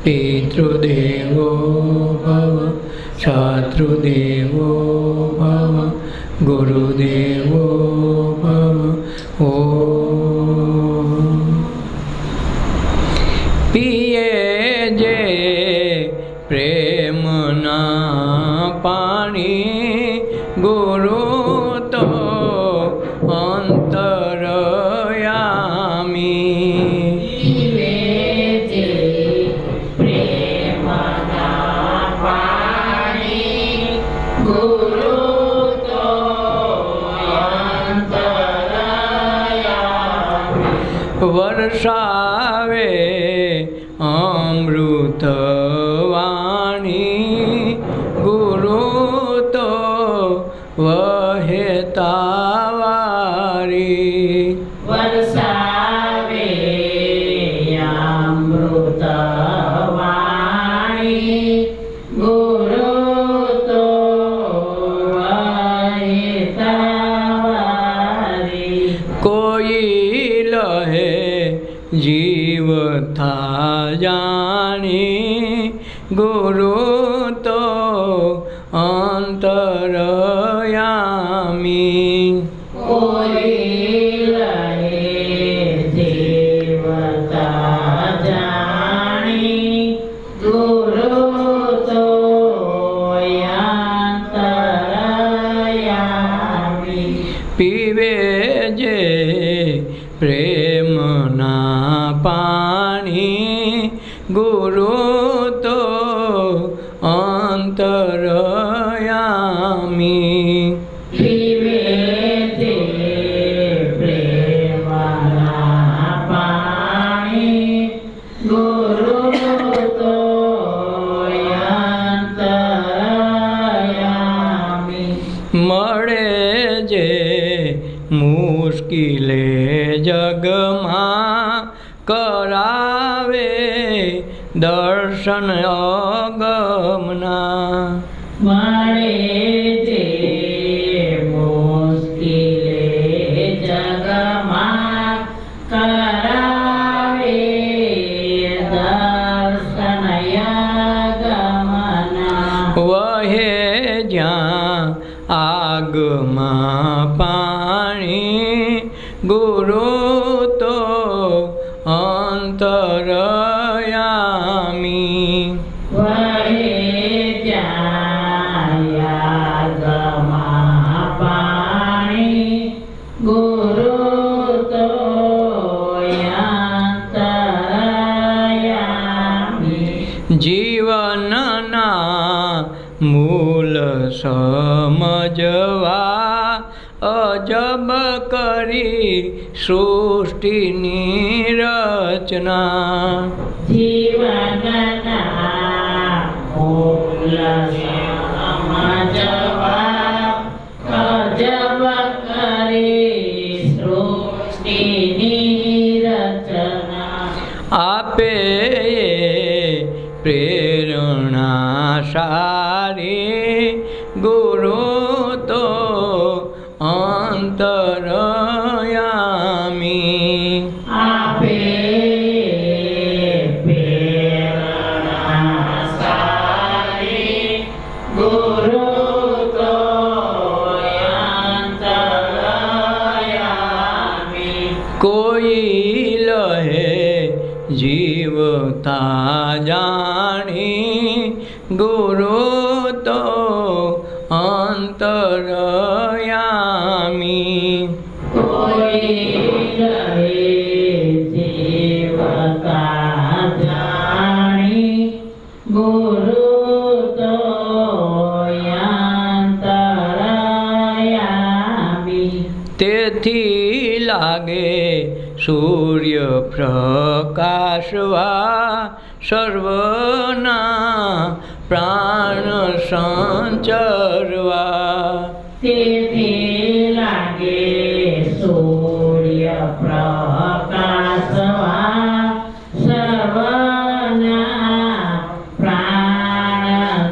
पितृदेवो भव शत्रुदेवो भव गुरुदेवो भव ओम। पिए जे प्रेमना पाणी गुरु तो अंतरयामी। वर्षावे अमृत वाणी गुरु तो वहेतावारी। वर्षावे अमृत वाणी गुरु तो वहेतावारी। कोई लहे जीव था जानी गुरु तो अंतरयामी। कोई लहे जीव था जानी गुरु तो अंतरयामी। पीवे जे प्रेमना पाणी गुरु तो अंतरयामी। पीवे जे प्रेमना पाणी गुरु तो अंतरयामी। मळे जे मुश्किले जगमा करावे दर्शन अगमना। मळे जे मुश्किले जगमा करावे दर्शन अगमना। वहे ज्यां आगमा पाणी गुरु तो अंतरयामी। वहे आगमा पाणी गुरु तो अंतरयामी। जीवनना मूल समजवा अजब करी सृष्टिनी रचना। जीवनना मूल समजवा अजब करी सृष्टिनी रचना। आपे प्रेरणा सारी गुरु तो अंतरयामी। आपे प्रेरणा सारी गुरु तो अंतरयामी। कोई लहे जीवता जानी गुरु तो अंतरयामी। कोई लहे जीवता जानी गुरु तो अंतरयामी। तेथी लागे सूर्य प्रकाशवा सर्वना प्राण संचरवा। तेथी लागे सूर्य प्रकाशवा सर्वना प्राण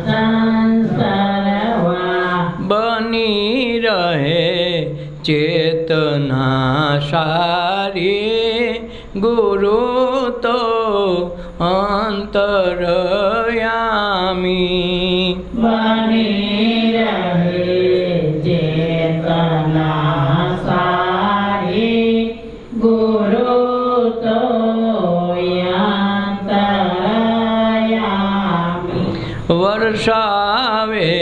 संचरवा। बनी रहे चेतना सारी गुरु तो અંતરયામી બની રહે ચેતના સારી ગુરુ તો અંતરયામી વર્ષાવે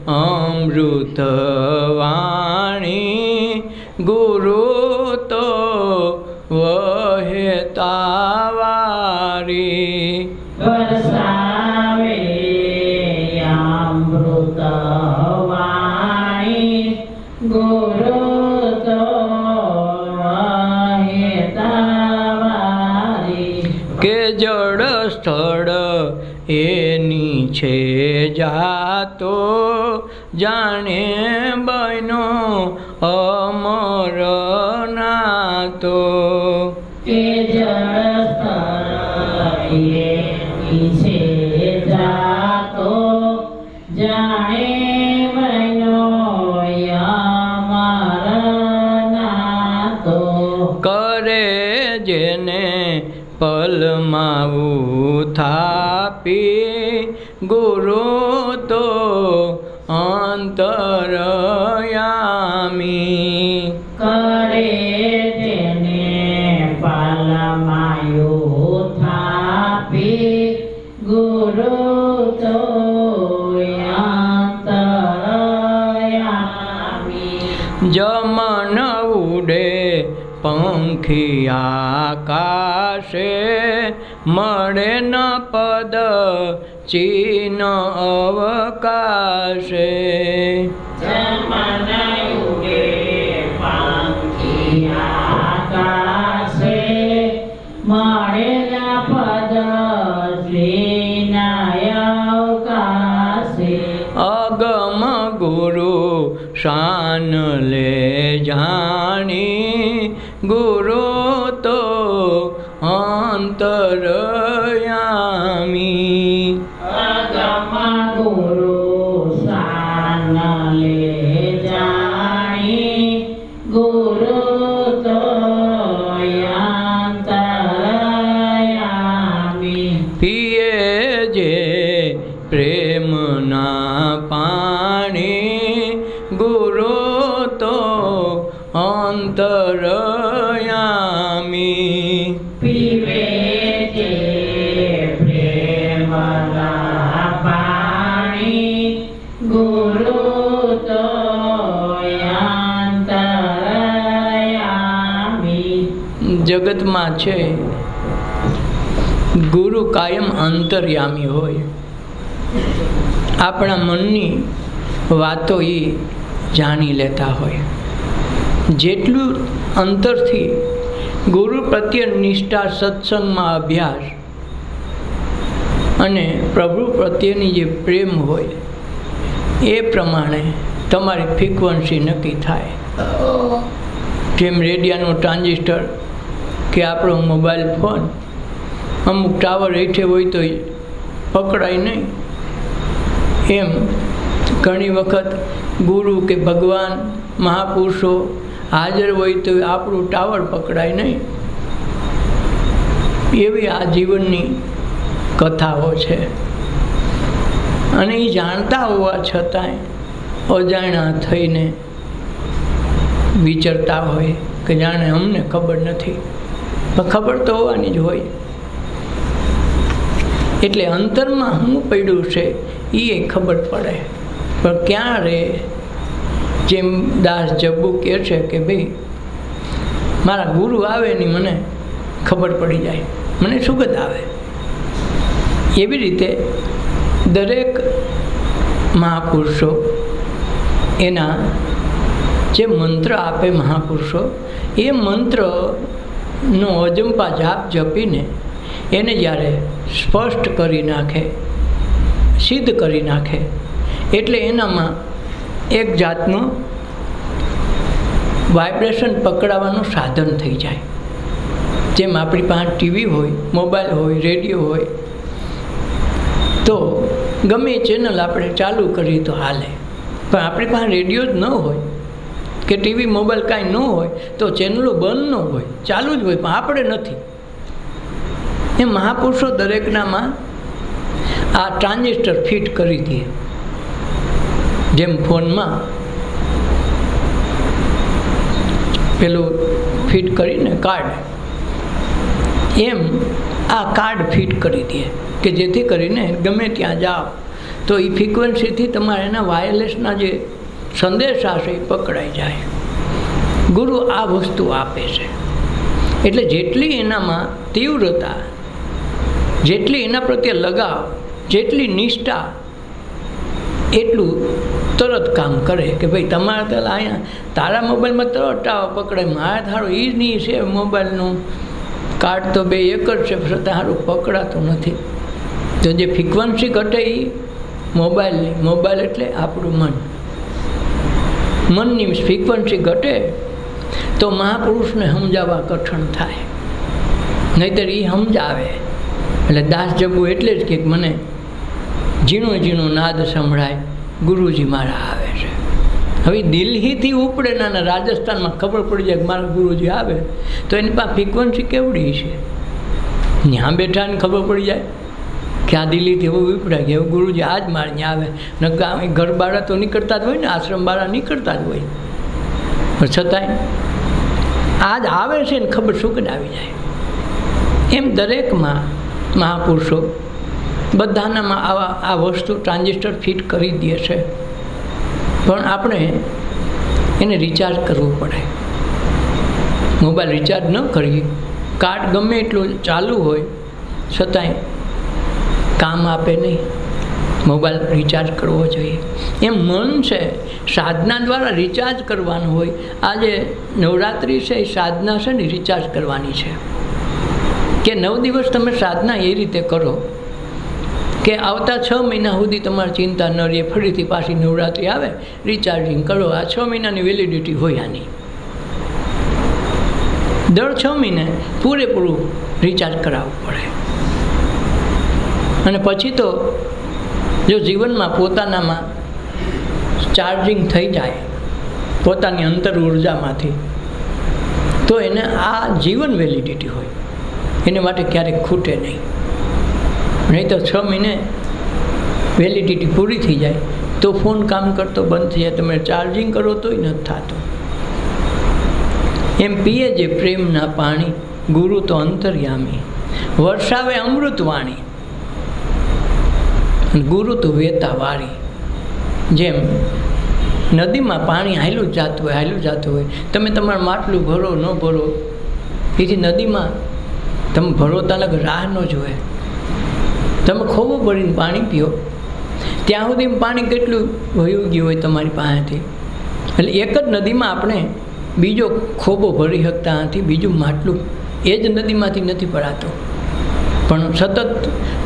અમૃત વાણી ગુરુ તો વહેતાવારી વરસાવે અમૃત વાણી ગુરુ તો વહેતાવારી કે જળ સ્થળ એની છે જાતો જાણે બનો અમર નાતો કે જળ છે જાતો જાણે બનો અમર નાતો કરે જેને પલમાં થાપી ગુરુ તો અંતરયામી કરે તેને પાલમાયું થાપી ગુરુ તો અંતરયામી જમન ઉડે પંખી આકાશે મળે ન પદ ચીન અવકાશે જમન ઉડે પંખી આકાશે મળેલા પદ શ્રીનાય અવકાશે અગમ ગુરુ શાન લે જાણી ગુરુ તો અંતરયામી અગમ ગુરુ શાન લે જાણી ગુરુ તો અંતરયામી પીએ જે પ્રેમના પાણી ગુરુ તો અંતરયામી પીવે તે પ્રેમના પાણી ગુરુ તો અંતરયામી જગતમાં છે ગુરુ કાયમ અંતર્યામી હોય આપણા મનની વાતો એ જાણી લેતા હોય જેટલું અંતરથી ગુરુ પ્રત્યે નિષ્ઠા સત્સંગમાં અભ્યાસ અને પ્રભુ પ્રત્યેની જે પ્રેમ હોય એ પ્રમાણે તમારી ફ્રીક્વન્સી નક્કી થાય જેમ રેડિયાનું ટ્રાન્ઝિસ્ટર કે આપણો મોબાઈલ ફોન અમુક ટાવર હેઠે હોય તો પકડાય નહીં એમ ઘણી વખત ગુરુ કે ભગવાન મહાપુરુષો હાજર હોય તો આપણું ટાવર પકડાય નહીં એવી આ જીવનની કથાઓ છે અને એ જાણતા હોવા છતાંય અજાણ્યા થઈને વિચરતા હોય કે જાણે અમને ખબર નથી પણ ખબર તો હોવાની જ હોય એટલે અંતરમાં શું પડ્યું છે એ ખબર પડે પણ ક્યાં રહે જેમ દાસ જબ્બુ કહે છે કે ભાઈ મારા ગુરુ આવે ને મને ખબર પડી જાય મને સુગત આવે એવી રીતે દરેક મહાપુરુષો એના જે મંત્ર આપે મહાપુરુષો એ મંત્રનો અજંપા જાપ જપીને એને જ્યારે સ્પષ્ટ કરી નાખે સિદ્ધ કરી નાખે એટલે એનામાં એક જાતનું વાઇબ્રેશન પકડાવાનું સાધન થઈ જાય જેમ આપણી પાસે ટીવી હોય મોબાઈલ હોય રેડિયો હોય તો ગમે એ ચેનલ આપણે ચાલુ કરીએ તો હાલે પણ આપણી પાસે રેડિયો જ ન હોય કે ટીવી મોબાઈલ કાંઈ ન હોય તો ચેનલો બંધ ન હોય ચાલુ જ હોય પણ આપણે નથી એ મહાપુરુષો દરેકનામાં આ ટ્રાન્ઝિસ્ટર ફિટ કરી દે. જેમ ફોનમાં પેલું ફિટ કરીને કાર્ડ, એમ આ કાર્ડ ફિટ કરી દે કે જેથી કરીને ગમે ત્યાં જાઓ તો એ ફ્રીક્વન્સીથી તમારે એના વાયરલેસના જે સંદેશા છે એ પકડાઈ જાય. ગુરુ આ વસ્તુ આપે છે. એટલે જેટલી એનામાં તીવ્રતા, જેટલી એના પ્રત્યે લગાવ, જેટલી નિષ્ઠા, એટલું તરત કામ કરે કે ભાઈ તમારે તો અહીંયા તારા મોબાઈલમાં તરત ટાવ પકડે, મારે તારું એ જ નહીં છે. મોબાઈલનું કાર્ડ તો બે એક જ છે, છતાં સારું પકડાતું નથી. તો જે ફ્રીક્વન્સી ઘટે એ મોબાઈલની, મોબાઈલ એટલે આપણું મન, મનની ફ્રીક્વન્સી ઘટે તો મહાપુરુષને સમજાવવા કઠણ થાય. નહીંતર એ સમજાવે. એટલે દાસ જબુ એટલે જ કે મને ઝીણો ઝીણો નાદ સંભળાય, ગુરુજી મારા આવે છે. હવે દિલ્હીથી ઉપડે ના રાજસ્થાનમાં ખબર પડી જાય કે મારા ગુરુજી આવે, તો એની પાસે ફ્રીક્વન્સી કેવડી છે. ત્યાં બેઠાને ખબર પડી જાય કે આ દિલ્હીથી એવું ઉપડ્યા કે એવું ગુરુજી આજ મારે ત્યાં આવે. નકા ઘર બાળા તો નીકળતા જ હોય ને, આશ્રમ બાળા નીકળતા જ હોય, પણ છતાંય આજ આવે છે ને ખબર શું કે આવી જાય. એમ દરેકમાં મહાપુરુષો બધાનામાં આ વસ્તુ ટ્રાન્ઝિસ્ટર ફિટ કરી દે છે. પણ આપણે એને રિચાર્જ કરવું પડે. મોબાઈલ રિચાર્જ ન કરીએ, કાર્ડ ગમે એટલું ચાલુ હોય છતાંય કામ આપે નહીં. મોબાઈલ રિચાર્જ કરવો જોઈએ. એમ મન છે સાધના દ્વારા રિચાર્જ કરવાનું હોય. આજે નવરાત્રિ છે એ સાધના છે ને રિચાર્જ કરવાની છે. કે 9 દિવસ તમે સાધના એ રીતે કરો કે આવતા 6 મહિના સુધી તમારી ચિંતા ન રહે. ફરીથી પાછી નવરાત્રિ આવે, રિચાર્જિંગ કરો. આ 6 મહિનાની વેલિડિટી હોય આની. દર 6 મહિને પૂરેપૂરું રિચાર્જ કરાવવું પડે. અને પછી તો જો જીવનમાં પોતાનામાં ચાર્જિંગ થઈ જાય પોતાની અંતર ઉર્જામાંથી, તો એને આ જીવન વેલિડિટી હોય. એને માટે ક્યારેક ખૂટે નહીં. નહીં તો 6 મહિને વેલિડિટી પૂરી થઈ જાય તો ફોન કામ કરતો બંધ થઈ જાય. તમે ચાર્જિંગ કરો તોય નથી થતું. એમ પીએ જે પ્રેમના પાણી, ગુરુ તો અંતર્યામી. વરસાવે અમૃતવાણી, ગુરુ તો વેતા વારી. જેમ નદીમાં પાણી હાલ્યું જ જાતું હોય, તમે તમારું માટલું ભરો ન ભરો, એથી નદીમાં તમે ભરો ત્યાં રાહ ન જોવે. તમે ખોબો ભરીને પાણી પીઓ, ત્યાં સુધી પાણી કેટલું વયું ગયું હોય તમારી પાસેથી. એટલે એક જ નદીમાં આપણે બીજો ખોબો ભરી શકતા નથી, બીજું માટલું એ જ નદીમાંથી નથી ભરાતું. પણ સતત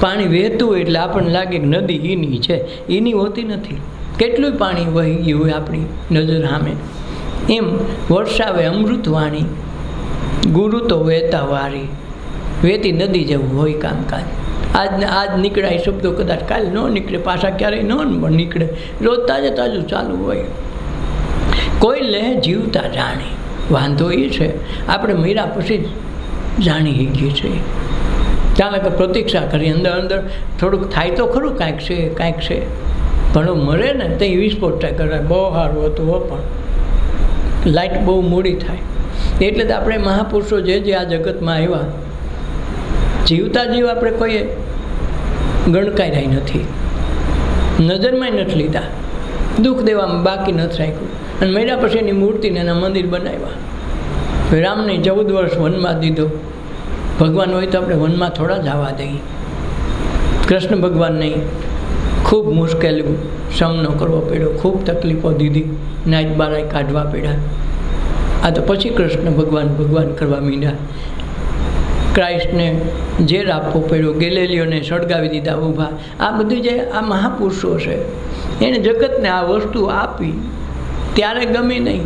પાણી વહેતું હોય એટલે આપણને લાગે કે નદી એની છે, એની હોતી નથી. કેટલું પાણી વહી ગયું હોય આપણી નજર સામે. એમ વરસાવે અમૃતવાણી, ગુરુ તો વહેતા વારી. વહેતી નદી જેવું હોય કામકાજ. આજ નીકળાય શબ્દો કદાચ કાલે ન નીકળે, પાછા ક્યારેય ન નીકળે. રોજ તાજું ચાલુ હોય. કોઈ લે જીવતા જાણી. વાંધો એ છે આપણે મીરા પછી જ જાણી શકીએ છીએ. ચાલે કે પ્રતીક્ષા કરી, અંદર થોડુંક થાય તો ખરું, કાંઈક છે. પણ મરે ને તો એ વિસ્ફોટ થાય કરે. બહુ સારું હતું હો, પણ લાઇટ બહુ મોડી થાય. એટલે તો આપણે મહાપુરુષો જે આ જગતમાં આવ્યા, જીવતા જીવ આપણે કોઈએ ગણકાર્યા નથી, નજરમાં નથી લીધા, દુઃખ દેવામાં બાકી નથી રાખ્યું. અને મર્યા પછી એની મૂર્તિને એના મંદિર બનાવ્યા. રામને 14 વર્ષ વનમાં દીધો. ભગવાન હોય તો આપણે વનમાં થોડા જ આવવા દઈએ. કૃષ્ણ ભગવાનને ખૂબ મુશ્કેલી સામનો કરવો પડ્યો, ખૂબ તકલીફો દીધી, નાઈટ બારાય કાઢવા પડ્યા. આ તો પછી કૃષ્ણ ભગવાન કરવા માંડ્યા. ક્રાઇસ્ટને ઝેર આપવો પડ્યો, ગેલેલીઓને સળગાવી દીધા ઊભા. આ બધું જે આ મહાપુરુષો છે એને જગતને આ વસ્તુ આપી ત્યારે ગમી નહીં.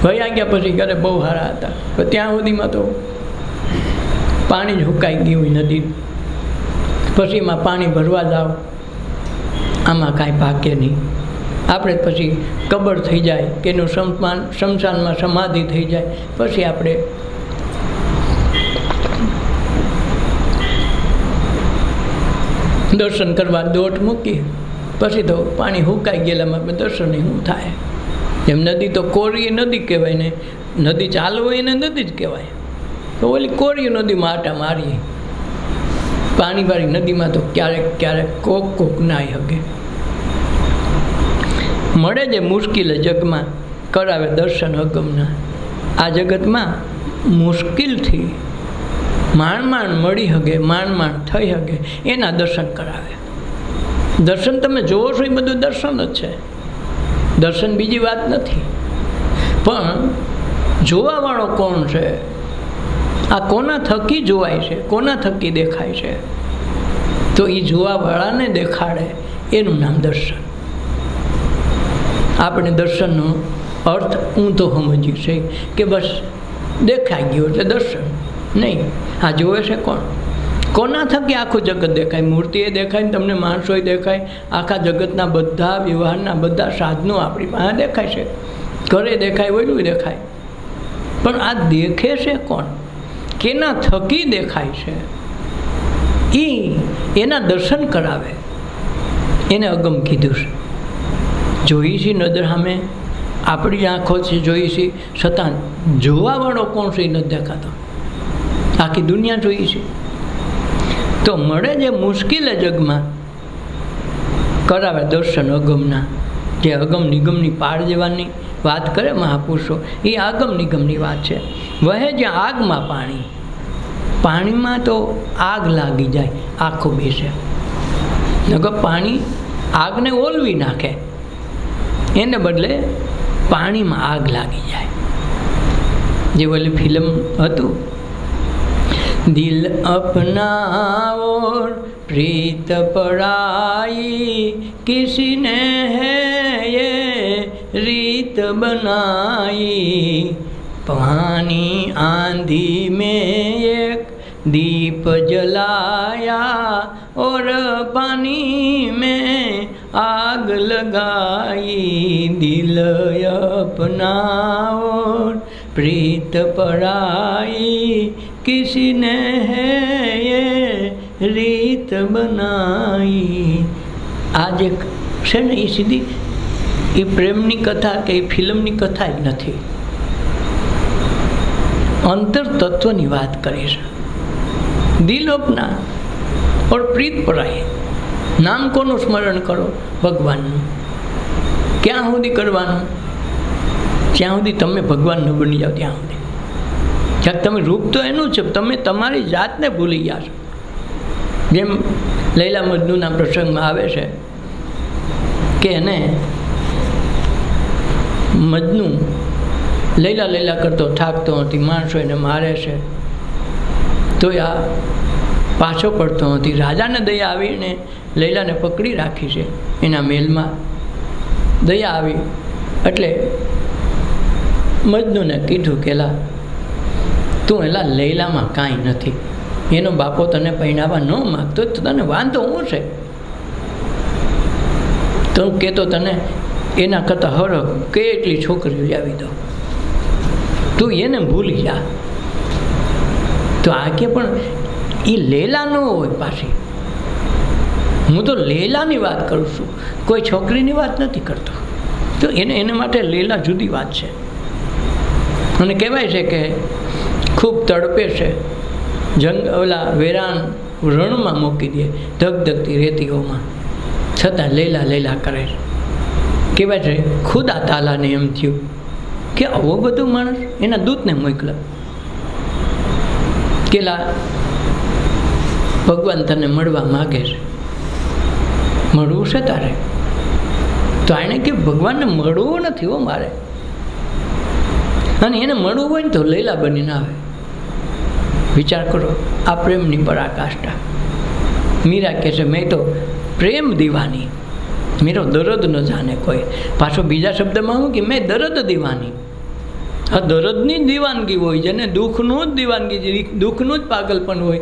વયા ગયા પછી ઘરે બહુ સારા હતા, પણ ત્યાં સુધીમાં તો પાણી જ હુકાઈ ગયું નદી. પછી એમાં પાણી ભરવા જાઓ, આમાં કાંઈ પાકે નહીં. આપણે પછી કબર થઈ જાય કે એનું શમશાનમાં સમાધિ થઈ જાય, પછી આપણે દર્શન કરવા દોટ મૂકી, પછી તો પાણી હુકાઈ ગયેલામાં દર્શન શું થાય? એમ નદી તો કોરી નદી કહેવાય ને, નદી ચાલુ હોય એને નદી જ કહેવાય. તો ઓલી કોરી નદીમાં આટા મારીએ, પાણીવાળી નદીમાં તો ક્યારેક ક્યારેક કોક નાહી શકે. મળે જે મુશ્કેલ જગમાં કરાવે દર્શન અગમના. આ જગતમાં મુશ્કેલથી માંડ મળી શકે, માંડ થઈ શકે એના દર્શન કરાવે. દર્શન તમે જોવો છો એ બધું દર્શન જ છે, દર્શન બીજી વાત નથી. પણ જોવાવાળો કોણ છે? આ કોના થકી જોવાય છે, કોના થકી દેખાય છે? તો એ જોવાવાળાને દેખાડે એનું નામ દર્શન. આપણે દર્શનનો અર્થ ઊંધો સમજીએ છે કે બસ દેખાઈ ગયું એટલે દર્શન નહીં. આ જોવે છે કોણ? કોના થકી આખું જગત દેખાય? મૂર્તિએ દેખાય ને તમને માણસોએ દેખાય, આખા જગતના બધા વ્યવહારના બધા સાધનો આપણી પાસે દેખાય છે, ઘરે દેખાય, ઓયલું દેખાય. પણ આ દેખે છે કોણ? કેના થકી દેખાય છે? એના દર્શન કરાવે, એને અગમ કીધું છે. જોઈ છે નજર સામે, આપણી આંખો છે જોઈ છે, છતાં જોવાવાળો કોણ છે એ નથી દેખાતો. આખી દુનિયા જોઈ છે. તો મળે જે મુશ્કેલ જગમાં કરાવે દર્શન અગમના. જે અગમ નિગમની પાર જવાની વાત કરે મહાપુરુષો, એ આગમ નિગમની વાત છે. વહે જ્યાં આગમાં પાણી, પાણીમાં તો આગ લાગી જાય, આખું બેસે. નકર પાણી આગને ઓલવી નાખે, એને બદલે પાણીમાં આગ લાગી જાય. જે ઓલી ફિલ્મ હતું, દિલ અપના ઓર પ્રીત પરાઈ, કિસીને હૈ યે રીત બનાઈ, पानी आंधी में एक दीप जलाया और पानी में आग लगाई, दिल अपना और प्रीत पराई, किसने है ये રીત બનાઈ. આ જે છે ને એ સીધી એ પ્રેમની કથા કે એ ફિલ્મની કથા જ નથી, અંતર તત્વની વાત કરી છે. દિલ અપના ઓર પ્રીત પરાઈ. નામ કોનું સ્મરણ કરો? ભગવાનનું. ક્યાં સુધી કરવાનું? જ્યાં સુધી તમે ભગવાન ન બની જાઓ ત્યાં સુધી. જ્યાં તમે રૂપ તો એનું છે, તમે તમારી જાતને ભૂલી ગયા છો. જેમ લૈલા મજનૂના પ્રસંગમાં આવે છે કે એને મજનુ લૈલા લૈલા કરતો થાકતો નથી, માણસો એને મારે છે, તો આ પાછો પડતો નથી. રાજાને દયા આવીને લૈલાને પકડી રાખી છે એના મહેલમાં. દયા આવી એટલે મજનૂને કીધું કે લા તું એલા લૈલામાં કાંઈ નથી, એનો બાપો તને પહેરાવા ન માગતો તો તને વાંધો શું છે? તો હું કહેતો તને એના કરતાં હરખ કેટલી છોકરીઓ આવી દો, તું એને ભૂલી જા. તો આ કે પણ એ લૈલા ન હોય પાછી. હું તો લૈલાની વાત કરું છું, કોઈ છોકરીની વાત નથી કરતો. તો એને માટે લૈલા જુદી વાત છે. અને કહેવાય છે કે ખૂબ તડપે છે, ઓલા વેરાન રણમાં મૂકી દે ધગધગતી રેતીઓમાં, છતાં લૈલા લૈલા કરે છે. કહેવાય છે ખુદા તાલાને એમ થયું કે આવો બધું માણસ એના દૂતને મોકલા કેલા ભગવાન તને મળવા માગે છે, મળવું છે તારે? તો એણે કે ભગવાનને મળવું નથી હો મારે, અને એને મળવું હોય ને તો લૈલા બનીને આવે. વિચાર કરો આ પ્રેમની પરાકાષ્ઠા. મીરા કહે છે મેં તો પ્રેમ દીવાની, મેરો દર્દ ન જાને કોઈ. પાછો બીજા શબ્દમાં હું કે મેં દર્દ દીવાની. આ દર્દની જ દીવાનગી હોય, જેને દુઃખનું જ દીવાનગી, દુઃખનું જ પાગલપણ હોય,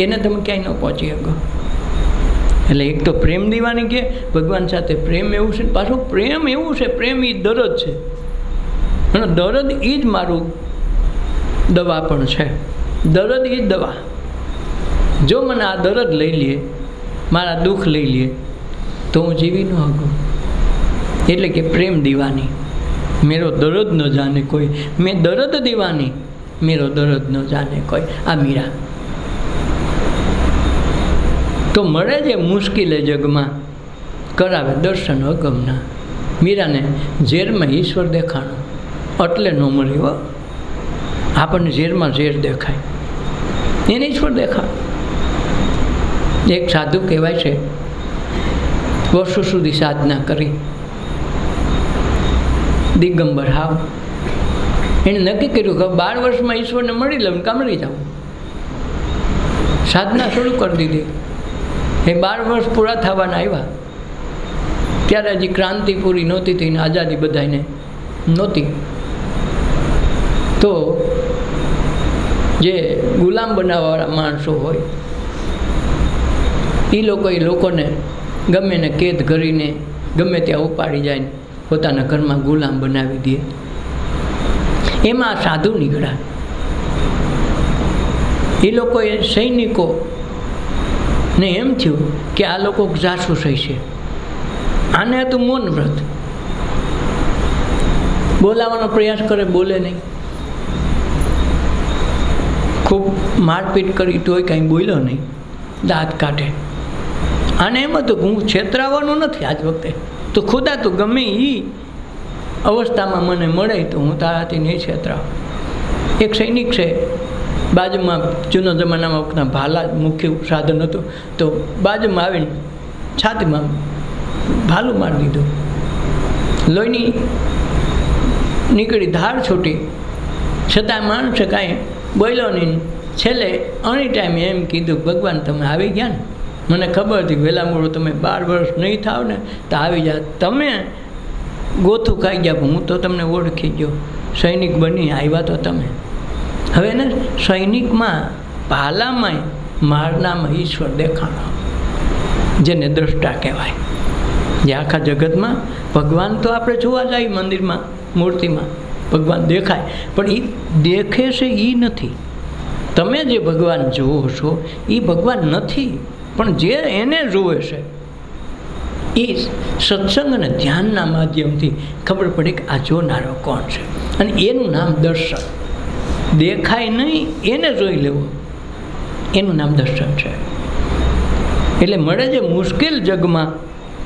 એને તમે ક્યાંય ન પહોંચી શકો. એટલે એક તો પ્રેમ દીવાની કે ભગવાન સાથે પ્રેમ એવું છે, પાછું પ્રેમ એવું છે, પ્રેમ એ દર્દ છે, અને દર્દ એ જ મારું દવા પણ છે. દર્દ એ જ દવા. જો મને આ દર્દ લઈ લે મારા દુઃખ લઈ લે તો હું જીવી ન શકું. એટલે કે પ્રેમ દીવાની મેરો દર્દ ન જાને કોઈ, મેં દર્દ દીવાની મેરો દર્દ ન જાને કોઈ. આ મીરા તો મળે જે મુશ્કેલે જગમાં, કરાવે દર્શન અગમના. મીરાને ઝેરમાં ઈશ્વર દેખાણો એટલે ન મળી હો. આપણને ઝેરમાં ઝેર દેખાય, એને ઈશ્વર દેખાય. એક સાધુ કહેવાય છે, વર્ષો સુધી સાધના કરી, દિગંબર હાવ. એણે નક્કી કર્યું કે 12 વર્ષમાં ઈશ્વરને મળી લઉં કાં મળી જાઉં. સાધના શરૂ કરી દીધી. એ 12 વર્ષ પૂરા થવાના આવ્યા ત્યારે હજી ક્રાંતિ પૂરી નહોતી થઈ ને આઝાદી બધાને નહોતી. તો જે ગુલામ બનાવવાવાળા માણસો હોય એ લોકોને ગમે ને કેદ કરીને ગમે ત્યાં ઉપાડી જાય, પોતાના ઘરમાં ગુલામ બનાવી દે. એમાં સાધુ નીકળ્યા. એ લોકોએ સૈનિકો ને એમ થયું કે આ લોકો જાસૂસ છે. આને હતું મૌન વ્રત. બોલાવવાનો પ્રયાસ કરે, બોલે નહીં. ખૂબ મારપીટ કરી તોય કાંઈ બોલ્યો નહીં, દાંત કાઢે. આને એમ હતું કે હું છેતરાવાનો નથી આજ વખતે, તો ખુદા તું ગમે એ અવસ્થામાં મને મળે તો હું તારાથી નહીં છેતરાવ. એક સૈનિક છે બાજુમાં, જૂના જમાનામાં વખતના ભાલા મુખ્ય સાધન હતું, તો બાજુમાં આવીને છાતીમાં ભાલું મારી દીધું. લોહીની નીકળી, ધાર છૂટી, છતાં માણસે કાંઈ બોલ્યો નહીં. છેલ્લે અણી ટાઈમે એમ કીધું, ભગવાન તમે આવી ગયા ને, મને ખબર હતી વહેલા મોડું તમે 12 વર્ષ નહીં થાવ ને તો આવી જાત. તમે ગોથું ખાઈ ગયા, હું તો તમને ઓળખી ગયો, સૈનિક બની આવ્યા તો તમે. હવે ને સૈનિકમાં ભાલામાંય મારનામાં ઈશ્વર દેખાણો, જેને દ્રષ્ટા કહેવાય. જે આખા જગતમાં ભગવાન તો આપણે જોવા જાય મંદિરમાં, મૂર્તિમાં ભગવાન દેખાય, પણ એ દેખે છે એ નથી. તમે જે ભગવાન જુઓ છો એ ભગવાન નથી, પણ જે એને જુએ છે એ સત્સંગ અને ધ્યાનના માધ્યમથી ખબર પડે કે આ જોનારો કોણ છે, અને એનું નામ દર્શન. દેખાય નહીં એને જોઈ લેવું, એનું નામ દર્શન છે. એટલે મળે જે મુશ્કેલ જગમાં,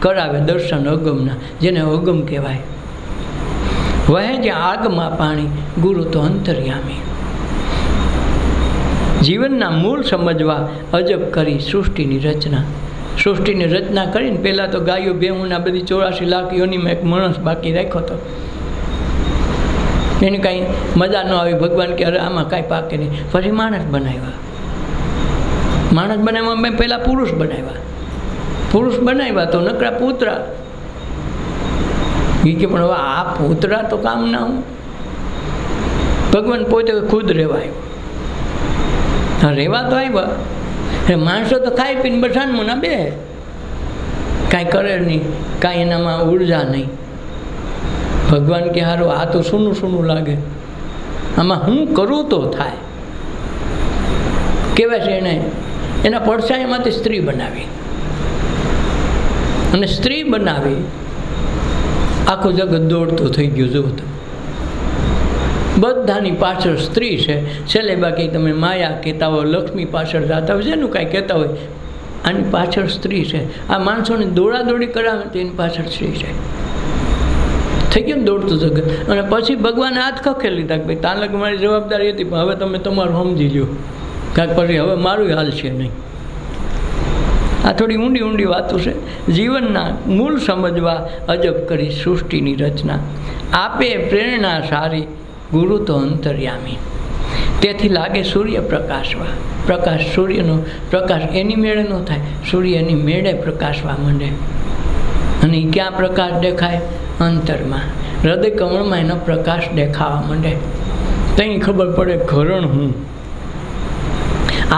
કરાવે દર્શન અગમના, જેને અગમ કહેવાય. વહે જે આગમાં પાણી, ગુરુ તો અંતર્યામી. જીવનના મૂળ સમજવા અજબ કરી સૃષ્ટિની રચના. સૃષ્ટિની રચના કરીને પહેલાં તો ગાયો ભેહુંના બધી 84 લાખ યોનીમાં એક માણસ બાકી રાખ્યો હતો. એની કાંઈ મજા ન આવી, ભગવાન કે અરે આમાં કાંઈ પાકે નહીં. પછી માણસ બનાવ્યા. માણસ બનાવવા મેં પહેલાં પુરુષ બનાવ્યા. પુરુષ બનાવ્યા તો નકરા પૂતરા. એ કે પણ હવે આ પૂતરા તો કામ ના હું. ભગવાન પોતે ખુદ રહેવા આવ્યો. રહેવા તો આવ્યા, એ માણસો તો ખાઈ પીને બઠાનમાં ના બે, કાંઈ કરે નહીં, કાંઈ એનામાં ઉર્જા નહીં. ભગવાન કે હારું આ તો સૂનું સૂનું લાગે, આમાં હું કરું તો થાય. કહેવાય છે એને એના પડછાયામાંથી સ્ત્રી બનાવી, અને સ્ત્રી બનાવી આખું જગત દોડતું થઈ ગયું. જુઓ તો બધાની પાછળ સ્ત્રી છે. છેલ્લે બાકી તમે માયા કહેતા હોય, લક્ષ્મી પાછળ જતા હોય, જેનું કાંઈ કહેતા હોય, આની પાછળ સ્ત્રી છે. આ માણસોને દોડાદોડી કરાવે તો એની પાછળ સ્ત્રી છે. થઈ ગયું ને દોડતું જગત. અને પછી ભગવાને હાથ ખખેલી લીધા કે ભાઈ તાલક મારી જવાબદારી હતી, પણ હવે તમે તમારું સમજી લો, કાંઈક પછી હવે મારું હાલ છે નહીં. આ થોડી ઊંડી ઊંડી વાતો છે. જીવનના મૂળ સમજવા અજબ કરી સૃષ્ટિની રચના. આપે પ્રેરણા સારી, ગુરુ તો અંતર્યામી. તેથી લાગે સૂર્ય પ્રકાશવા. પ્રકાશ, સૂર્યનો પ્રકાશ એની મેળે ન થાય, સૂર્ય એની મેળે પ્રકાશવા માંડે. અને એ ક્યાં પ્રકાશ દેખાય? અંતરમાં, હૃદય કમળમાં એનો પ્રકાશ દેખાવા માંડે. ત્યાં ખબર પડે ઘરણ હું.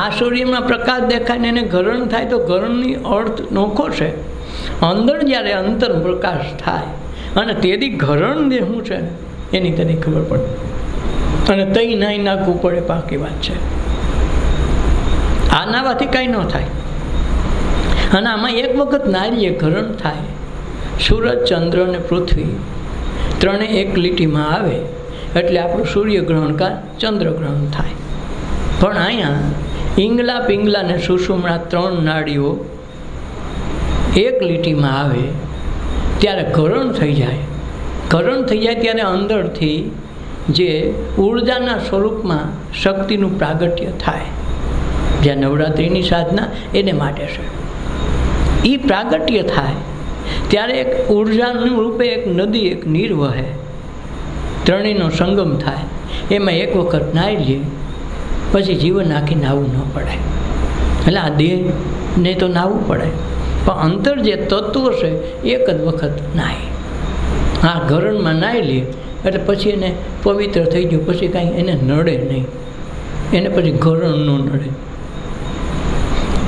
આ સૂર્યમાં પ્રકાશ દેખાય ને એને ઘરણ થાય તો ઘરણની અર્થ નોખો છે. અંદર જ્યારે અંતર પ્રકાશ થાય અને તેથી ઘરણ જે શું છે એની તેની ખબર પડે, અને તઈ નાઈ નાખવું પડે, પાકી વાત છે. આ નાવાથી કાંઈ ન થાય. અને આમાં એક વખત નારીએ ઘરણ થાય, સૂરજ, ચંદ્ર અને પૃથ્વી ત્રણેય એક લીટીમાં આવે એટલે આપણું સૂર્યગ્રહણ કા ચંદ્રગ્રહણ થાય. પણ અહીંયા ઈંગલા, પિંગલા અને સુષુમ્ના ત્રણ નાડીઓ એક લીટીમાં આવે ત્યારે ઘરણ થઈ જાય. ઘરણ થઈ જાય ત્યારે અંદરથી જે ઉર્જાના સ્વરૂપમાં શક્તિનું પ્રાગટ્ય થાય, જ્યાં નવરાત્રિની સાધના એને માટે છે. એ પ્રાગટ્ય થાય ત્યારે એક ઉર્જાનું રૂપે એક નદી, એક નીર વહે, ત્રણેયનો સંગમ થાય. એમાં એક વખત નાહી લે પછી જીવન આખી નાહવું ન પડે. એટલે આ દેહને તો નાહવું પડે, પણ અંતર જે તત્વો છે એક જ વખત નાહી. આ ઘરણમાં નાહી લે એટલે પછી એને પવિત્ર થઈ ગયું, પછી કાંઈ એને નડે નહીં, એને પછી ઘરણ ન નડે.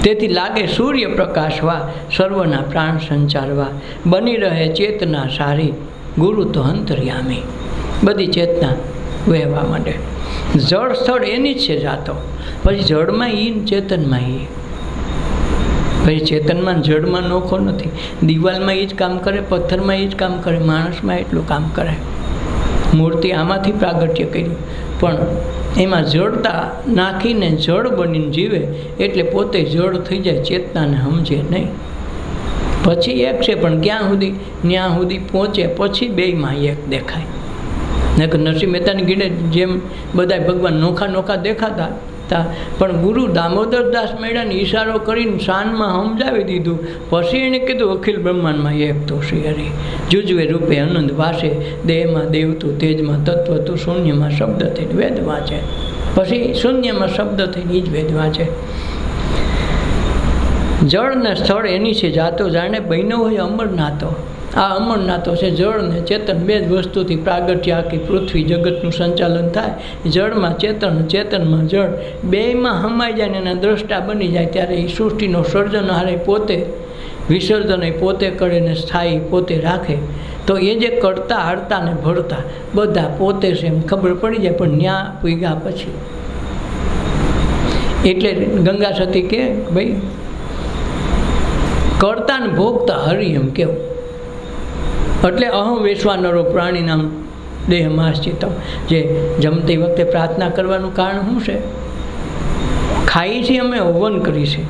તેથી લાગે સૂર્ય પ્રકાશવા, સર્વના પ્રાણ સંચારવા, બની રહે ચેતના સારી, ગુરુ તો અંતર્યામી. બધી ચેતના વહેવા માંડે. જળ સ્થળ એની જ છે જાતો, પછી જળમાં ઈ, ચેતનમાં ઈ. પછી ચેતનમાં જળમાં નોખો નથી. દિવાલમાં એ જ કામ કરે, પથ્થરમાં એ જ કામ કરે, માણસમાં એટલું કામ કરે. મૂર્તિ આમાંથી પ્રાગટ્ય કર્યું, પણ એમાં જળતા નાખીને જળ બનીને જીવે એટલે પોતે જળ થઈ જાય, ચેતનાને સમજે નહીં. પછી એક છે, પણ ક્યાં સુધી? ત્યાં સુધી પહોંચે પછી બેયમાં એક દેખાય. નરસિંહ મહેતાની ગીડે જેમ બધા ભગવાન નોખા નોખા દેખાતા હતા, પણ ગુરુ દામોદરદાસ મેળાને ઈશારો કરીને શાનમાં સમજાવી દીધું. પછી એણે કીધું અખિલ બ્રહ્માંડમાં એક તો શ્રી હરિ, જુજવે રૂપે આનંદ વાસે, દેહમાં દેવ તું, તેજમાં તત્વ તું, શૂન્યમાં શબ્દ થઈને વેદ વાંચે. પછી શૂન્યમાં શબ્દ થઈને એ જ વેદ વાંચે. જળ ને સ્થળ એની છે જાતો, જાણે બહેનો હોય અમર નાતો. આ અમર નાતો છે. જળ ને ચેતન બે જ વસ્તુથી પ્રાગટ્ય આખી પૃથ્વી જગતનું સંચાલન થાય. જળમાં ચેતન, ચેતનમાં જળ, બેયમાં હમાઈ જાય ને એના દ્રષ્ટા બની જાય ત્યારે એ સૃષ્ટિનો સર્જનહારે પોતે, વિસર્જન પોતે કરે ને સ્થાયી પોતે રાખે. તો એ જે કરતા, હરતા ને ભરતા બધા પોતે છે એમ ખબર પડી જાય. પણ ન્યા પૂગ્યા પછી એટલે ગંગા સતી કે ભાઈ કરતા ને ભોગતા હરિ એમ કેવું. એટલે અહં વૈશ્વાનરો પ્રાણીનામ દેહમાશ્ચિતમ, જે જમતી વખતે પ્રાર્થના કરવાનું કારણ શું છે? ખાઈ છીએ અમે, હવન કરી છે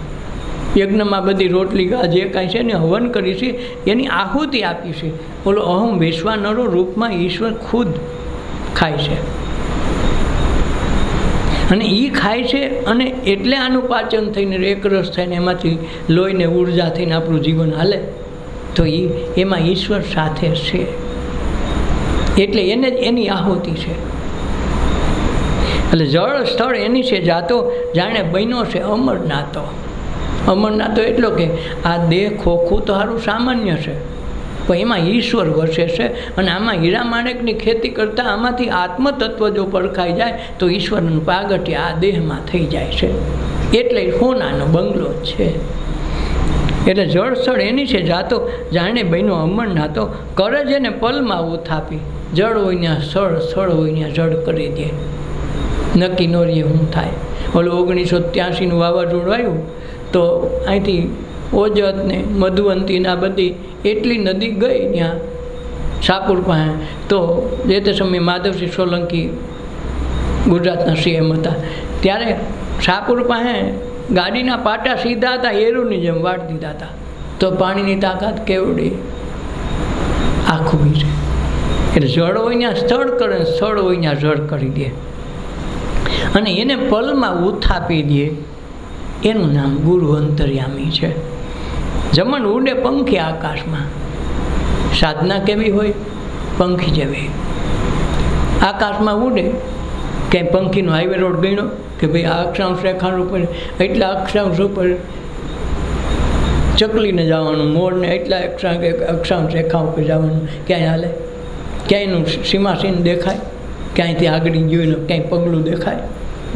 યજ્ઞમાં, બધી રોટલી જે કાંઈ છે ને હવન કરી છે, એની આહુતિ આપી છે. બોલો અહમ વૈશ્વાનરો રૂપમાં ઈશ્વર ખુદ ખાય છે, અને એ ખાય છે. અને એટલે આનું પાચન થઈને એકરસ થઈને એમાંથી લોહીને ઉર્જા થઈને આપણું જીવન હાલે. તો એમાં ઈશ્વર સાથે છે, એટલે એને જ એની આહુતિ છે. એટલે જળ સ્થળ એની છે જાતો, જાણે બન્યો છે અમર નાતો. અમર નાતો એટલો કે આ દેહ ખોખું તો સારું સામાન્ય છે, પણ એમાં ઈશ્વર વસે છે. અને આમાં હીરા માણેકની ખેતી કરતાં આમાંથી આત્મતત્વ જો પરખાઈ જાય તો ઈશ્વરનું પ્રાગટ્ય આ દેહમાં થઈ જાય છે. એટલે સોનાનો બંગલો છે. એટલે જળ સ્થળ એની છે જાતો, જાણે બહેનો અમર નાતો, કરે છે ને પલમાં ઉથાપી. જળ હોય ત્યાં સ્થળ, સ્થળ હોય ત્યાં જળ કરી દે. નક્કી ન રહીએ શું થાય. ઓલું 1983નું વાવાઝોડું આવ્યું તો અહીંથી ઓજત ને મધુવંતી ને આ બધી એટલી નદી ગઈ ત્યાં શાહપુર પાસે. તો જે તે સમયે માધવસિંહ સોલંકી ગુજરાતના સીએમ હતા, ત્યારે શાહપુર પાસે ગાડીના પાટા સીધા હતા, એરુની જેમ વાળ દીધા હતા. તો પાણીની તાકાત કેવડી આખું છે. એટલે જળ હોય ત્યાં સ્થળ કરે, સ્થળ હોય ત્યાં જળ કરી દે, અને એને પલમાં ઉથાપી દે. એનું નામ ગુરુ અંતર્યામી છે. જમણ ઉડે પંખી આકાશમાં. સાધના કેવી હોય? પંખી જેવી આકાશમાં ઉડે. ક્યાંય પંખીનો હાઈવે રોડ ગણ્યો કે ભાઈ આ અક્ષાંશ રેખા ઉપર એટલા અક્ષાંશ ઉપર ચકલીને જવાનું, મોરને એટલા અક્ષાંશ રેખા ઉપર જવાનું. ક્યાંય હાલે? ક્યાંયનું સીમાસીન દેખાય? ક્યાંયથી આગળ જોઈને ક્યાંય પગલું દેખાય?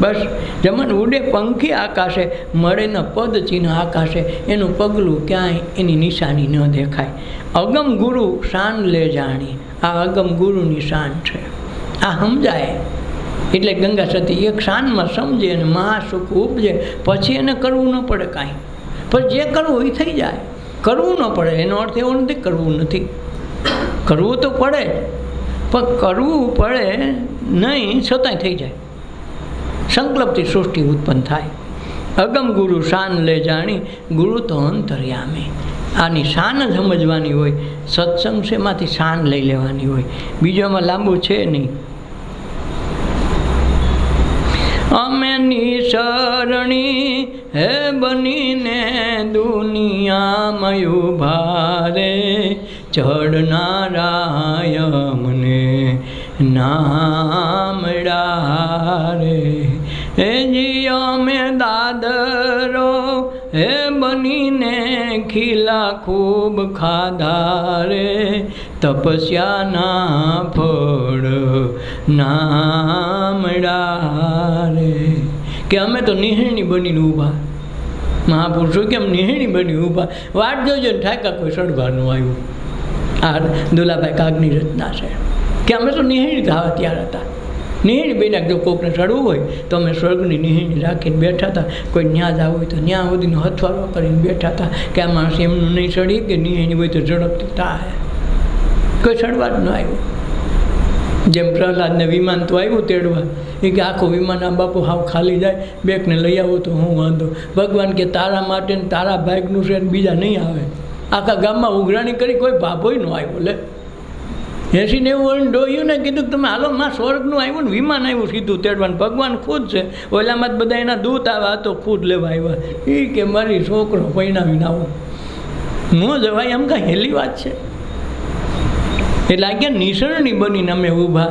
બસ જમણ ઉડે પંખી આકાશે, મળે ન પદ ચિહ્ન આકાશે. એનું પગલું ક્યાંય એની નિશાની ન દેખાય. અગમ ગુરુ શાન લે જાણી. આ અગમ ગુરુની શાન છે. આ સમજાય એટલે ગંગા સતી એક શાનમાં સમજે અને મહાસુખ ઉપજે. પછી એને કરવું ન પડે કાંઈ. પણ જે કરવું એ થઈ જાય. કરવું ન પડે એનો અર્થ એવો નથી કરવું નથી, કરવું તો પડે પણ કરવું પડે નહીં છતાંય થઈ જાય. સંકલ્પથી સૃષ્ટિ ઉત્પન્ન થાય. અગમ ગુરુ શાન લે જાણી, ગુરુ તો અંતર્યામી. આની શાન જ સમજવાની હોય. સત્સંગ છે એમાંથી શાન લઈ લેવાની હોય, બીજામાં લાંબુ છે નહીં. અમે નિસરણી હે બનીને દુનિયામાં ઉભા રે, ચડનારાય મને નામડા રે. હે જી અમે દાદરો હે બનીને ખીલા ખૂબ ખાધા રે, તપસ્યાના ફળ નામડા રે. કે અમે તો નિહણી બનીને ઊભા. મહાપુરુષો કેમ નિહણી બની ઊભા? વાટ જોજો ને ઠાકા કોઈ સડવાનું આવ્યું. આ દુલાભાઈ કાગની રચના છે કે અમે તો નિહણી થવા તૈયાર હતા. નિહણી બેના જો કોકને ચડવું હોય તો અમે સ્વર્ગની નિહણી રાખીને બેઠા હતા. કોઈ ન્યા જવું હોય તો ન્યા સુધીનો હથવારો કરીને બેઠા હતા કે આ માણસ એમનું નહીં ચડી કે નિહણી હોય તો ઝડપથી થાય. કોઈ ચડવા જ ન આવ્યું. જેમ પ્રહલાદને વિમાન તો આવ્યું તેડવા, એ કે આખું વિમાન આ બાપુ હાવ ખાલી જાય, બેકને લઈ આવો તો હું વાંધો. ભગવાન કે તારા માટે ને તારા ભાગનું છે ને બીજા નહીં આવે. આખા ગામમાં ઉઘરાણી કરી કોઈ ભાભોય ન આવ્યો. લે 80-90 વર્ષ ડોહ્યું ને કીધું તમે હાલો માં સ્વર્ગનું આવ્યું ને વિમાન આવ્યું સીધું તેડવાનું. ભગવાન ખુદ છે, ઓલામાં જ બધા એના દૂત આવ્યા તો ખુદ લેવા આવ્યા. એ કે મારી છોકરો પૈણાવીને આવો ન જવાય એમ કાંઈ હેલી વાત છે. એટલે આગ્યા નિસરણી બનીને અમે ઊભા,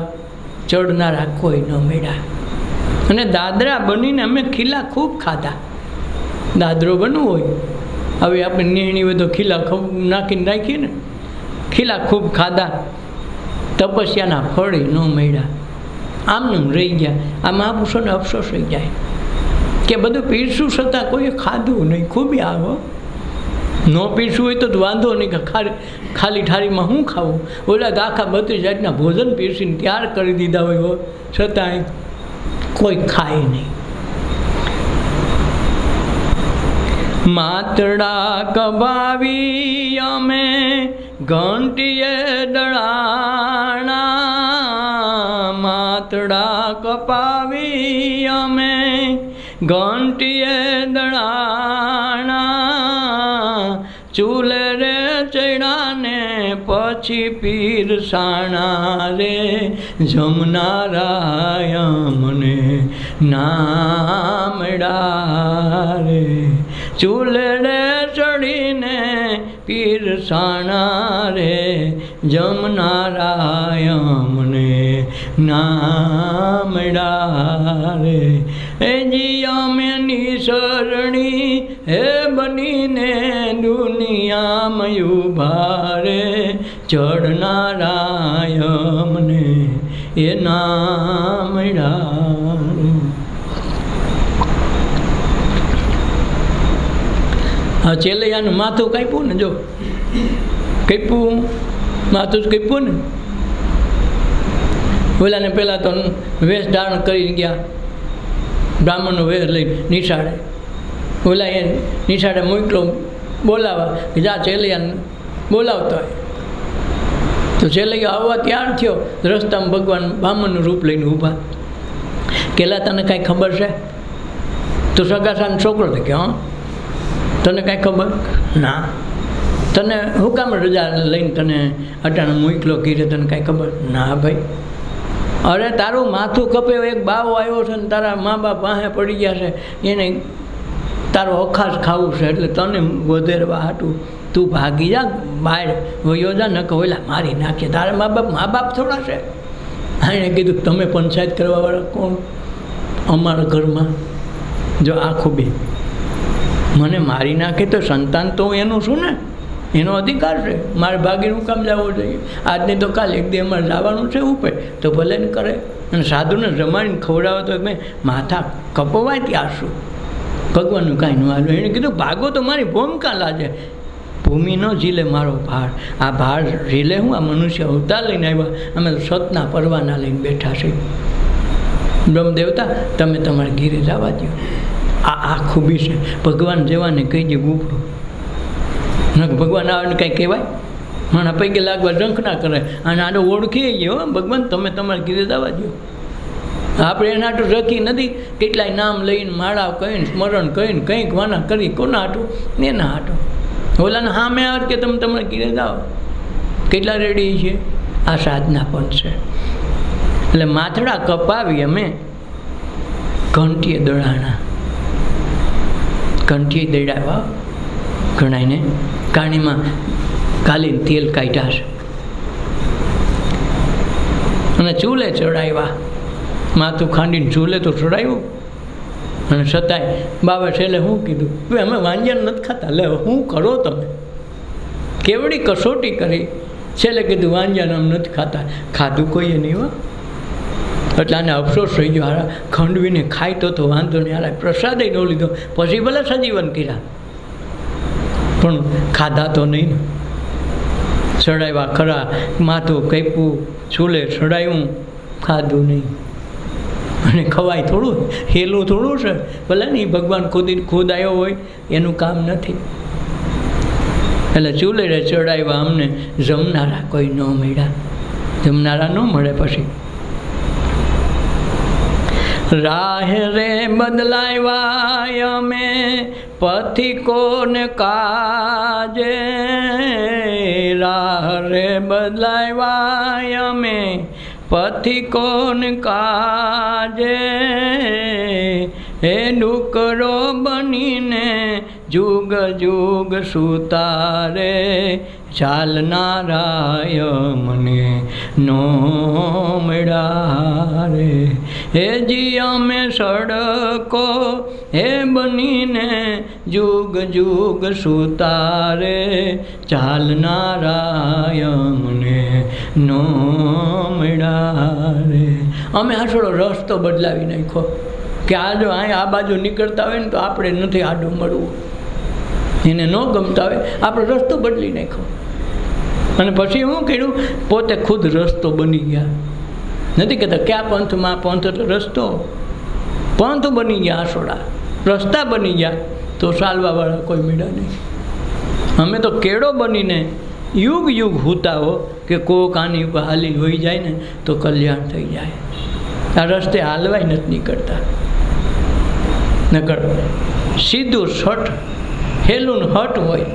ચડનારા કોઈ ન મેળા. અને દાદરા બનીને અમે ખીલા ખૂબ ખાધા. દાદરો બનવું હોય, હવે આપણે નિર્ણય હોય તો ખીલા નાખીને રાખીએ ને. ખીલા ખૂબ ખાધા, તપસ્યાના ફળ ન મળ્યા, આમને રહી ગયા. આ મહાપુરુષોને અફસોસ રહી જાય કે બધું પીરસું છતાં કોઈએ ખાધું નહીં. ખૂબી આવો ન પીરસું હોય તો વાંધો નહીં કે ખાલી ઠારીમાં શું ખાવું. ઓલા તો આખા 32 જાતના ભોજન પીરસીને તૈયાર કરી દીધા હોય છતાંય કોઈ ખાય નહીં. માતડા કબાવી અમે ઘંટીએ દળાણા, માતડા કપાવી અમે ઘંટીએ દળાણા, ચૂલે રે ચડાને પછી પીરસાણા રે, જમનારાય મને નામડા રે. ચૂલે રે ચડીને પીરસાણા રે, જમનારાય મને નામડા રે. હે જી અમે નિસરણી હે બનીને દુનિયામાં ઉભા રે, ચડનારાય મને એ નામડા રે. હા, ચેલૈયાનું માથું કાપ્યું ને, જો કાપ્યું માથું જ કાપ્યું ને. ઓલાને પહેલાં તો વેશ ધારણ કરીને ગયા, બ્રાહ્મણનો વેશ લઈને નિશાળે. ઓલા એ નિશાળે મોકલો બોલાવા કે જા ચેલૈયાને બોલાવતો હોય. તો ચેલૈયો આવવા તૈયાર થયો. રસ્તામાં ભગવાન બ્રાહ્મણનું રૂપ લઈને ઊભા. કેલા તને કાંઈ ખબર છે? તો સગાસાનો છોકરો તો કે હા. તને કાંઈ ખબર ના? તને હું કામ રજા લઈને તને અટાણે મોકલો કીધે, તને કાંઈ ખબર ના? ભાઈ અરે તારું માથું કપે એક બાવો આવ્યો છે ને તારા મા બાપ વાહે પડી ગયા છે, એને તારો અખાસ ખાવું છે, એટલે તને વધેરવા હાટું તું ભાગી જા બહાર વયો જા, ન કહો એલા મારી નાખીએ. તારા મા બાપ થોડા છે? એણે કીધું તમે પંચાયત કરવાવાળા કોણ? અમારા ઘરમાં જો આખું બે મને મારી નાખે તો સંતાન તો એનું શું ને, એનો અધિકાર છે. મારે ભાગીનું કામ જવું જોઈએ. આજની તો કાલે એક દી અમારે જવાનું છે ઉપર, તો ભલે ને કરે. અને સાધુને જમાડીને ખવડાવે તો મેં માથા કપવાય ત્યાં શું? ભગવાનનું કાંઈ ન હાલું. એણે કીધું ભાગો તો મારી ભૂમિકા લાજે. ભૂમિ ન ઝીલે મારો ભાર. આ ભાર ઝીલે હું આ મનુષ્ય અવતાર લઈને આવ્યા, અમે તો સતના પરવાના લઈને બેઠા છીએ. બ્રહ્મદેવતા તમે તમારા ગીરે જવા દો. આ ખૂબી છે. ભગવાન જેવાને કહી દે ગુફરું ન, ભગવાન આવે ને કાંઈ કહેવાય? મારા પૈકી લાગવા ઝંખ ના કરે. અને આને ઓળખી ગયો ભગવાન, તમે તમારે કીધે જવા દો. આપણે એના હાટું રખી નથી, કેટલાય નામ લઈને માળા કહીને સ્મરણ કહીને કંઈક વાના કરી, કોના હાટું? એના હાટું. ઓલાને સામે આવે કે તમે તમારે કીધે જાઓ. કેટલા રેડી છે? આ સાધના પણ છે. એટલે માથડા કપાવી અમે ઘંટીએ દડાણા, ઘંટીએ દડાવ્યા ઘણાઈને કાણીમાં કાલીને તેલ કાઢ્યા છે અને ચૂલે ચડાવ્યા. માથું ખાંડીને ચૂલે તો ચડાવ્યું. અને છતાંય બાબા છેલ્લે શું કીધું? ભાઈ અમે વાંજ્યા નથી ખાતા. લે શું કરો તમે? કેવડી કસોટી કરી. છેલ્લે કીધું વાંજ્યા આમ નથી ખાતા. ખાધું કોઈએ નહીં હો. એટલે આને અફસોસ થઈ ગયો. હારા ખંડવીને ખાય તો વાંધો નહીં, હારા પ્રસાદે ન લીધો. પછી ભલે સજીવન કર્યા પણ ખાધા તો નહીં. ચડાવ્યા ખરા, માથું કાપ્યું, ચૂલે ચડાવ્યું, ખાધું નહીં. અને ખવાય થોડું, હેલું થોડું છે. ભલે નહીં ભગવાન ખુદ આવ્યો હોય એનું કામ નથી. એટલે ચૂલે ચડાવ્યા. અમને જમનારા કોઈ ન મળ્યા. જમનારા ન મળે. પછી રાહ રે બદલાવ્યા અમે પથિકોને કાજે. રાહ રે બદલાવ્યા અમે પથિકોને કાજે. હે ડુકરો બનીને જુગ જુગ સુતારે, ચાલનારાય મને નો મળ્યા રે. હે જી અમે સડકો હે બનીને જુગ જુગ સુતારે, ચાલનારાય મને નો મળ્યા રે. અમે હાસડો રસ્તો બદલાવી નાખ્યો કે આજો અહીં આ બાજુ નીકળતા હોય ને તો આપણે નથી આડું મળવું. એને ન ગમતા હોય આપણે રસ્તો બદલી નાખ્યો. અને પછી શું કર્યું? પોતે ખુદ રસ્તો બની ગયા. નથી કહેતા ક્યાં પંથમાં? પંથ એટલે રસ્તો. પંથ બની ગયા આસોડા, રસ્તા બની ગયા. તો ચાલવાવાળા કોઈ મળ્યા નહીં. અમે તો કેળો બનીને યુગ યુગ હુતાઓ કે કોક આની ઉપર હાલી હોઈ જાય ને તો કલ્યાણ થઈ જાય. આ રસ્તે હાલવાય નથી નીકળતા. નકર સીધું શટ હેલું હટ હોય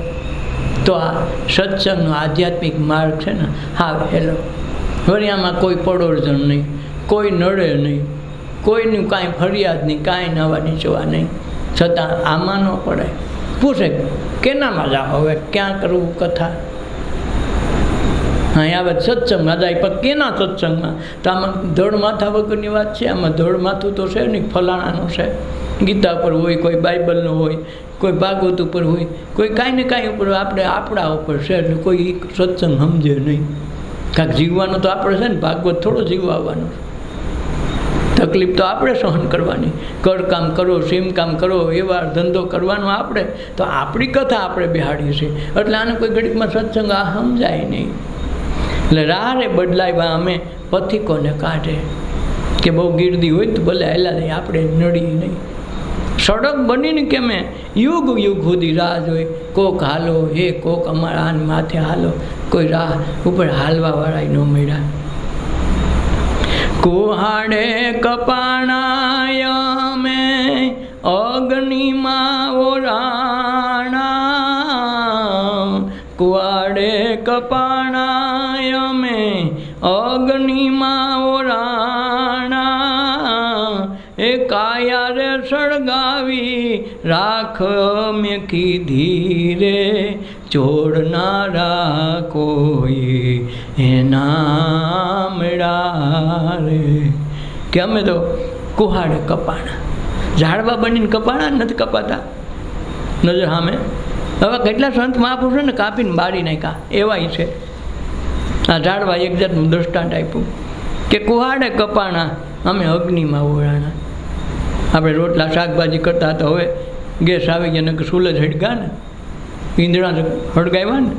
તો આ સત્સંગનો આધ્યાત્મિક માર્ગ છે ને, હા હેલો. વળી આમાં કોઈ પડોળજણ નહીં, કોઈ નડે નહીં, કોઈનું કાંઈ ફરિયાદ નહીં, કાંઈ નવા નીચવા નહીં. છતાં આમાં ન પડે. પૂછે કેનામાં જાઓ હવે, ક્યાં કરવું કથા? અહીંયા આવે સત્સંગમાં જાય પણ કેના સત્સંગમાં? તો આમાં ધડ માથા વગરની વાત છે. આમાં ધડ માથું તો છે નહીં, ફલાણાનું છે. ગીતા પર હોય, કોઈ બાઇબલનું હોય, કોઈ ભાગવત ઉપર હોય, કોઈ કાંઈ ને કાંઈ ઉપર. આપણે આપણા ઉપર છે એટલે કોઈ સત્સંગ સમજે નહીં. કાંઈક જીવવાનું તો આપણે છે ને, ભાગવત થોડો જીવવાનું. તકલીફ તો આપણે સહન કરવાની. કર કામ કરો, સીમ કામ કરો, વ્યવહાર ધંધો કરવાનો આપણે. તો આપણી કથા આપણે બેહાડીએ છીએ. એટલે આને કોઈ ઘડીકમાં સત્સંગ આ સમજાય નહીં. એટલે રાહે બદલાવ્યા અમે પથિકોને કાઢે કે બહુ ગીર્દી હોય તો ભલે હેલા નહીં, આપણે નડીએ નહીં. સડક બનીને કે મેં યુગ યુગ સુધી રાહ જોઈ. કોક હાલો, હે કોક અમારા આન માથે હાલો. કોઈ રાહ ઉપર હાલવાવાળા ન મળ્યા. કુહાડે કપાણાય અમે અગ્નિમાં ઓરાણા. કુહાડે કપાણાય અમે અગ્નિમાં ઓરાણા. એ કાયા રે સળગાવી રાખ મેં કીધી રે, જોડનારા કોઈ એના મળ્યા રે. કે અમે તો કુહાડે કપાણા, ઝાડવા બનીને કપાણા નથી કપાતા. નજર સામે હવે કેટલા સંત મહાપુરુષો ને કાપીને બાળી નાખ્યા એવાય છે. આ ઝાડવા એક જાતનું દ્રષ્ટાંત આપ્યું કે કુહાડે કપાણા અમે અગ્નિમાં ઓળાણા. આપણે રોટલા શાકભાજી કરતા હતા, હવે ગેસ આવી ગયા ને કે સૂલે જ હડગા ને, ઈંધણા હળગાવ્યા ને,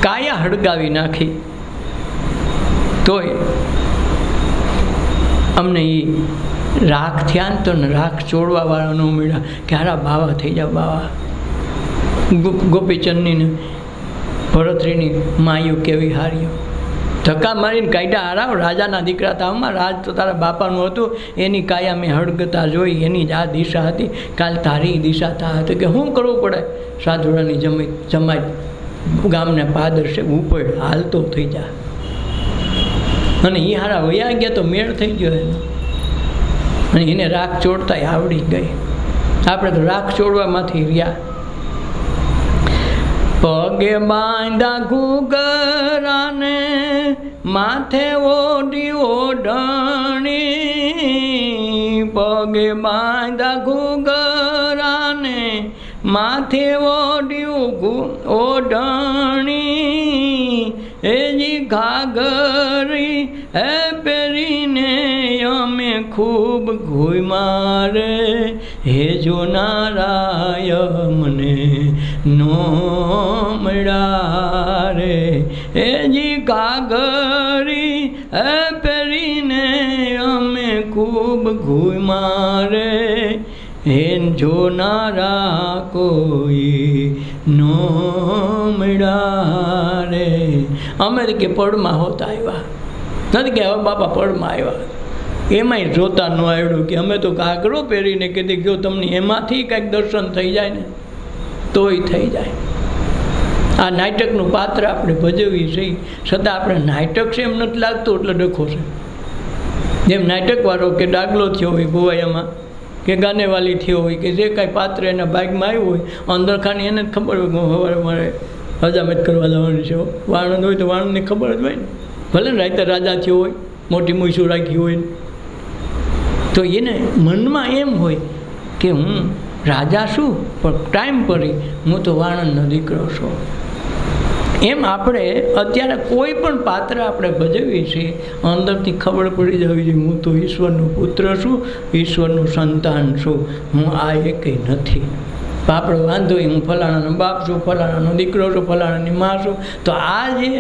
કાયા હળગાવી નાખી તોય અમને એ રાખ થયા ને તો રાખ ચોડવાવાળા ન મળ્યા કે હારા બાવા થઈ જાવ બાવા. ગોપીચંદની ને ભરતરીની માયું કેવી હાર્યો, ધક્કા મારીને કાઢ્યા હારાવ. રાજાના દીકરા તાવમાં રાજ તો તારા બાપાનું હતું, એની કાયા મેં હળગતા જોઈ, એની જ આ દિશા હતી, કાલ તારી દિશા તા હતી. કે શું કરવું પડે? સાધુડાની જમાઈ ગામને પાદર્શે ઉપર હાલતો થઈ જા. અને એ હારા વયા ગયા તો મેળ થઈ ગયો એનો, અને એને રાખ ચોડતા આવડી ગઈ. આપણે તો રાખ ચોડવામાંથી રહ્યા. પગે બાંધા ઘૂઘરાને માથે ઓઢી ઓઢણી, પગે બાંધા ઘૂઘરાને માથે ઓઢ્યું ઓઢણી, એજી ઘાઘરી હે પહેરીને અમે ખૂબ ઘૂમ્યા રે, હે જો નારાયણ મને નો મળ્યા રે, એજી ઘાઘરી હે પહેરીને અમે ખૂબ ઘૂમ્યા રે, હે જોનારા કોઈ નો મળ્યા રે. અમે કે પડમાં હોતા આવ્યા નથી, કે હવે બાપા પડમાં આવ્યા. એમાંય જોતા ન આવડ્યું કે અમે તો ઘાઘરો પહેરીને કીધી જો તમને એમાંથી કંઈક દર્શન થઈ જાય ને તોય થઈ જાય. આ નાટકનું પાત્ર આપણે ભજવીએ છીએ, છતાં આપણે નાટક છે એમ નથી લાગતું એટલે ડખો છે. જેમ નાટકવાળો કે ડાગલો થયો હોય ગોવાયામાં, કે ગાનેવાલી થયો હોય, કે જે કાંઈ પાત્ર એના ભાગમાં આવ્યું હોય, અંદર ખાની એને જ ખબર હોય કે સવારે મારે હજામત કરવા જવાનું છે. વાણંદ હોય તો વાણંદની ખબર જ હોય ને, ભલે ને રાતે રાજા થયો હોય, મોટી મૂછું રાખી હોય, તો એને મનમાં એમ હોય કે હું રાજા છું પણ ટાઈમ પડી હું તો વાણંદનો દીકરો છું. એમ આપણે અત્યારે કોઈ પણ પાત્ર આપણે ભજવીએ છીએ, અંદરથી ખબર પડી જવી જોઈએ હું તો ઈશ્વરનો પુત્ર છું, ઈશ્વરનું સંતાન છું, હું આ એકેય નથી. આપણે વાંધો હું ફલાણાનો બાપ છું, ફલાણાનો દીકરો છું, ફલાણાની માં છું, તો આ જે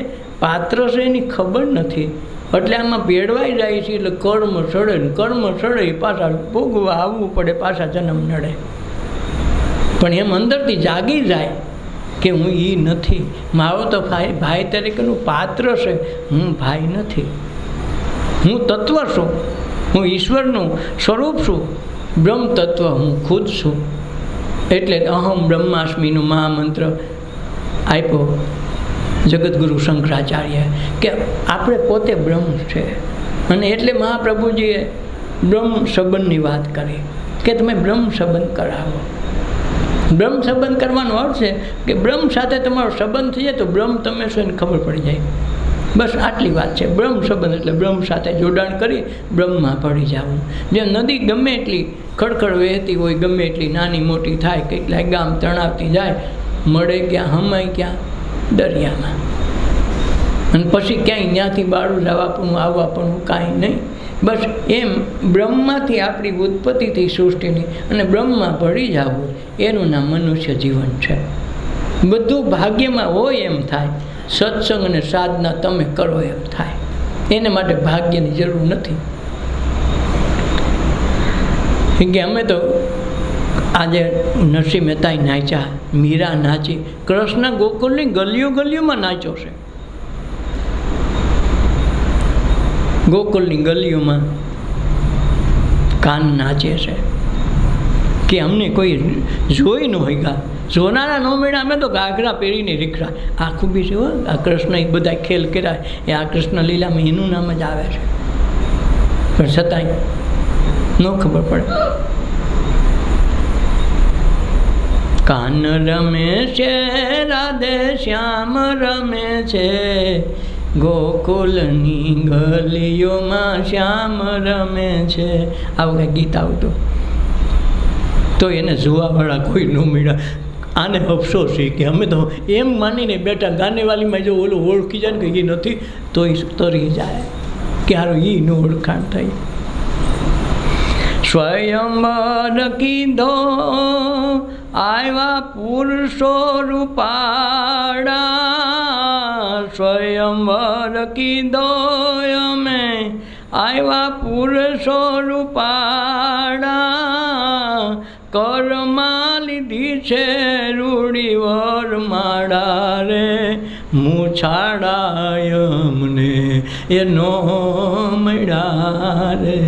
પાત્ર છે એની ખબર નથી. એટલે આમાં ભેળવાઈ જાય છે. એટલે કર્મ સડે ને કર્મ સડે પાછા ભોગવા આવવું પડે, પાછા જન્મ નડે. પણ એમ અંદરથી જાગી જાય કે હું એ નથી, મારો તો ભાઈ તરીકેનું પાત્ર છે, હું ભાઈ નથી, હું તત્વ છું, હું ઈશ્વરનું સ્વરૂપ છું, બ્રહ્મ તત્વ હું ખુદ છું. એટલે અહમ બ્રહ્માસ્મિનું મહામંત્ર આપ્યો જગતગુરુ શંકરાચાર્ય કે આપણે પોતે બ્રહ્મ છે. અને એટલે મહાપ્રભુજીએ બ્રહ્મ સંબંધની વાત કરી કે તમે બ્રહ્મ સંબંધ કરાવો. બ્રહ્મ સંબંધ કરવાનો અર્થ છે કે બ્રહ્મ સાથે તમારો સંબંધ થઈ જાય તો બ્રહ્મ તમે શું એને ખબર પડી જાય. બસ આટલી વાત છે. બ્રહ્મ સંબંધ એટલે બ્રહ્મ સાથે જોડાણ કરી બ્રહ્મમાં પડી જવું. જેમ નદી ગમે એટલી ખડખડ વહેતી હોય, ગમે એટલી નાની મોટી થાય, કેટલાય ગામ તણાવતી જાય, મળે ક્યાં હમાય ક્યાં દરિયામાં. અને પછી ક્યાંય ત્યાંથી બાળું જવા પણ આવવા પણ કાંઈ નહીં. બસ એમ બ્રહ્મમાંથી આપણી ઉત્પત્તિથી સૃષ્ટિની અને બ્રહ્મમાં ભળી જવું એનું નામ મનુષ્ય જીવન છે. બધું ભાગ્યમાં હોય એમ થાય, સત્સંગ અને સાધના તમે કરો એમ થાય. એને માટે ભાગ્યની જરૂર નથી. કે અમે તો આજે નરસિંહ મહેતાએ નાચ્યા, મીરા નાચી, કૃષ્ણ ગોકુલની ગલીઓ ગલીઓમાં નાચ્યો છે. ગોકુલની ગલીઓમાં કાન નાચે છે કે અમને કોઈ જોઈ ન હોય. ગા જોનારા ન મળ્યા, અમે તો ઘાઘરા પહેરીને રીખડા. આખું બી છે આ કૃષ્ણ એ બધા ખેલ કર્યા એ આ કૃષ્ણ લીલામાં એનું નામ જ આવે છે, પણ છતાંય ન ખબર પડે. કાન રમે છે રાધે શ્યામ રમે છે, ગોકુલની ગલીઓમાં શ્યામ રમે છે. આવું કંઈ ગીત આવતું તો એને જોવાવાળા કોઈ ન મળ્યા. આને અફસોસ છે કે અમે તો એમ માનીને બેઠા, ગાનેવાલીમાં જો ઓલું ઓળખી જાય ને કે એ નથી તો એ તરી જાય કે હારું એનું ઓળખાણ થઈ. સ્વયંવર કીધો આવ્યા પુરુષો રૂપાળા, સ્વયંવર કીધો અમે આવ્યા પુરુષો રૂપાળા કરમાં લીધી છે રૂડી વરમાળા રે મૂછાળા અમને એનો મળ્યા રે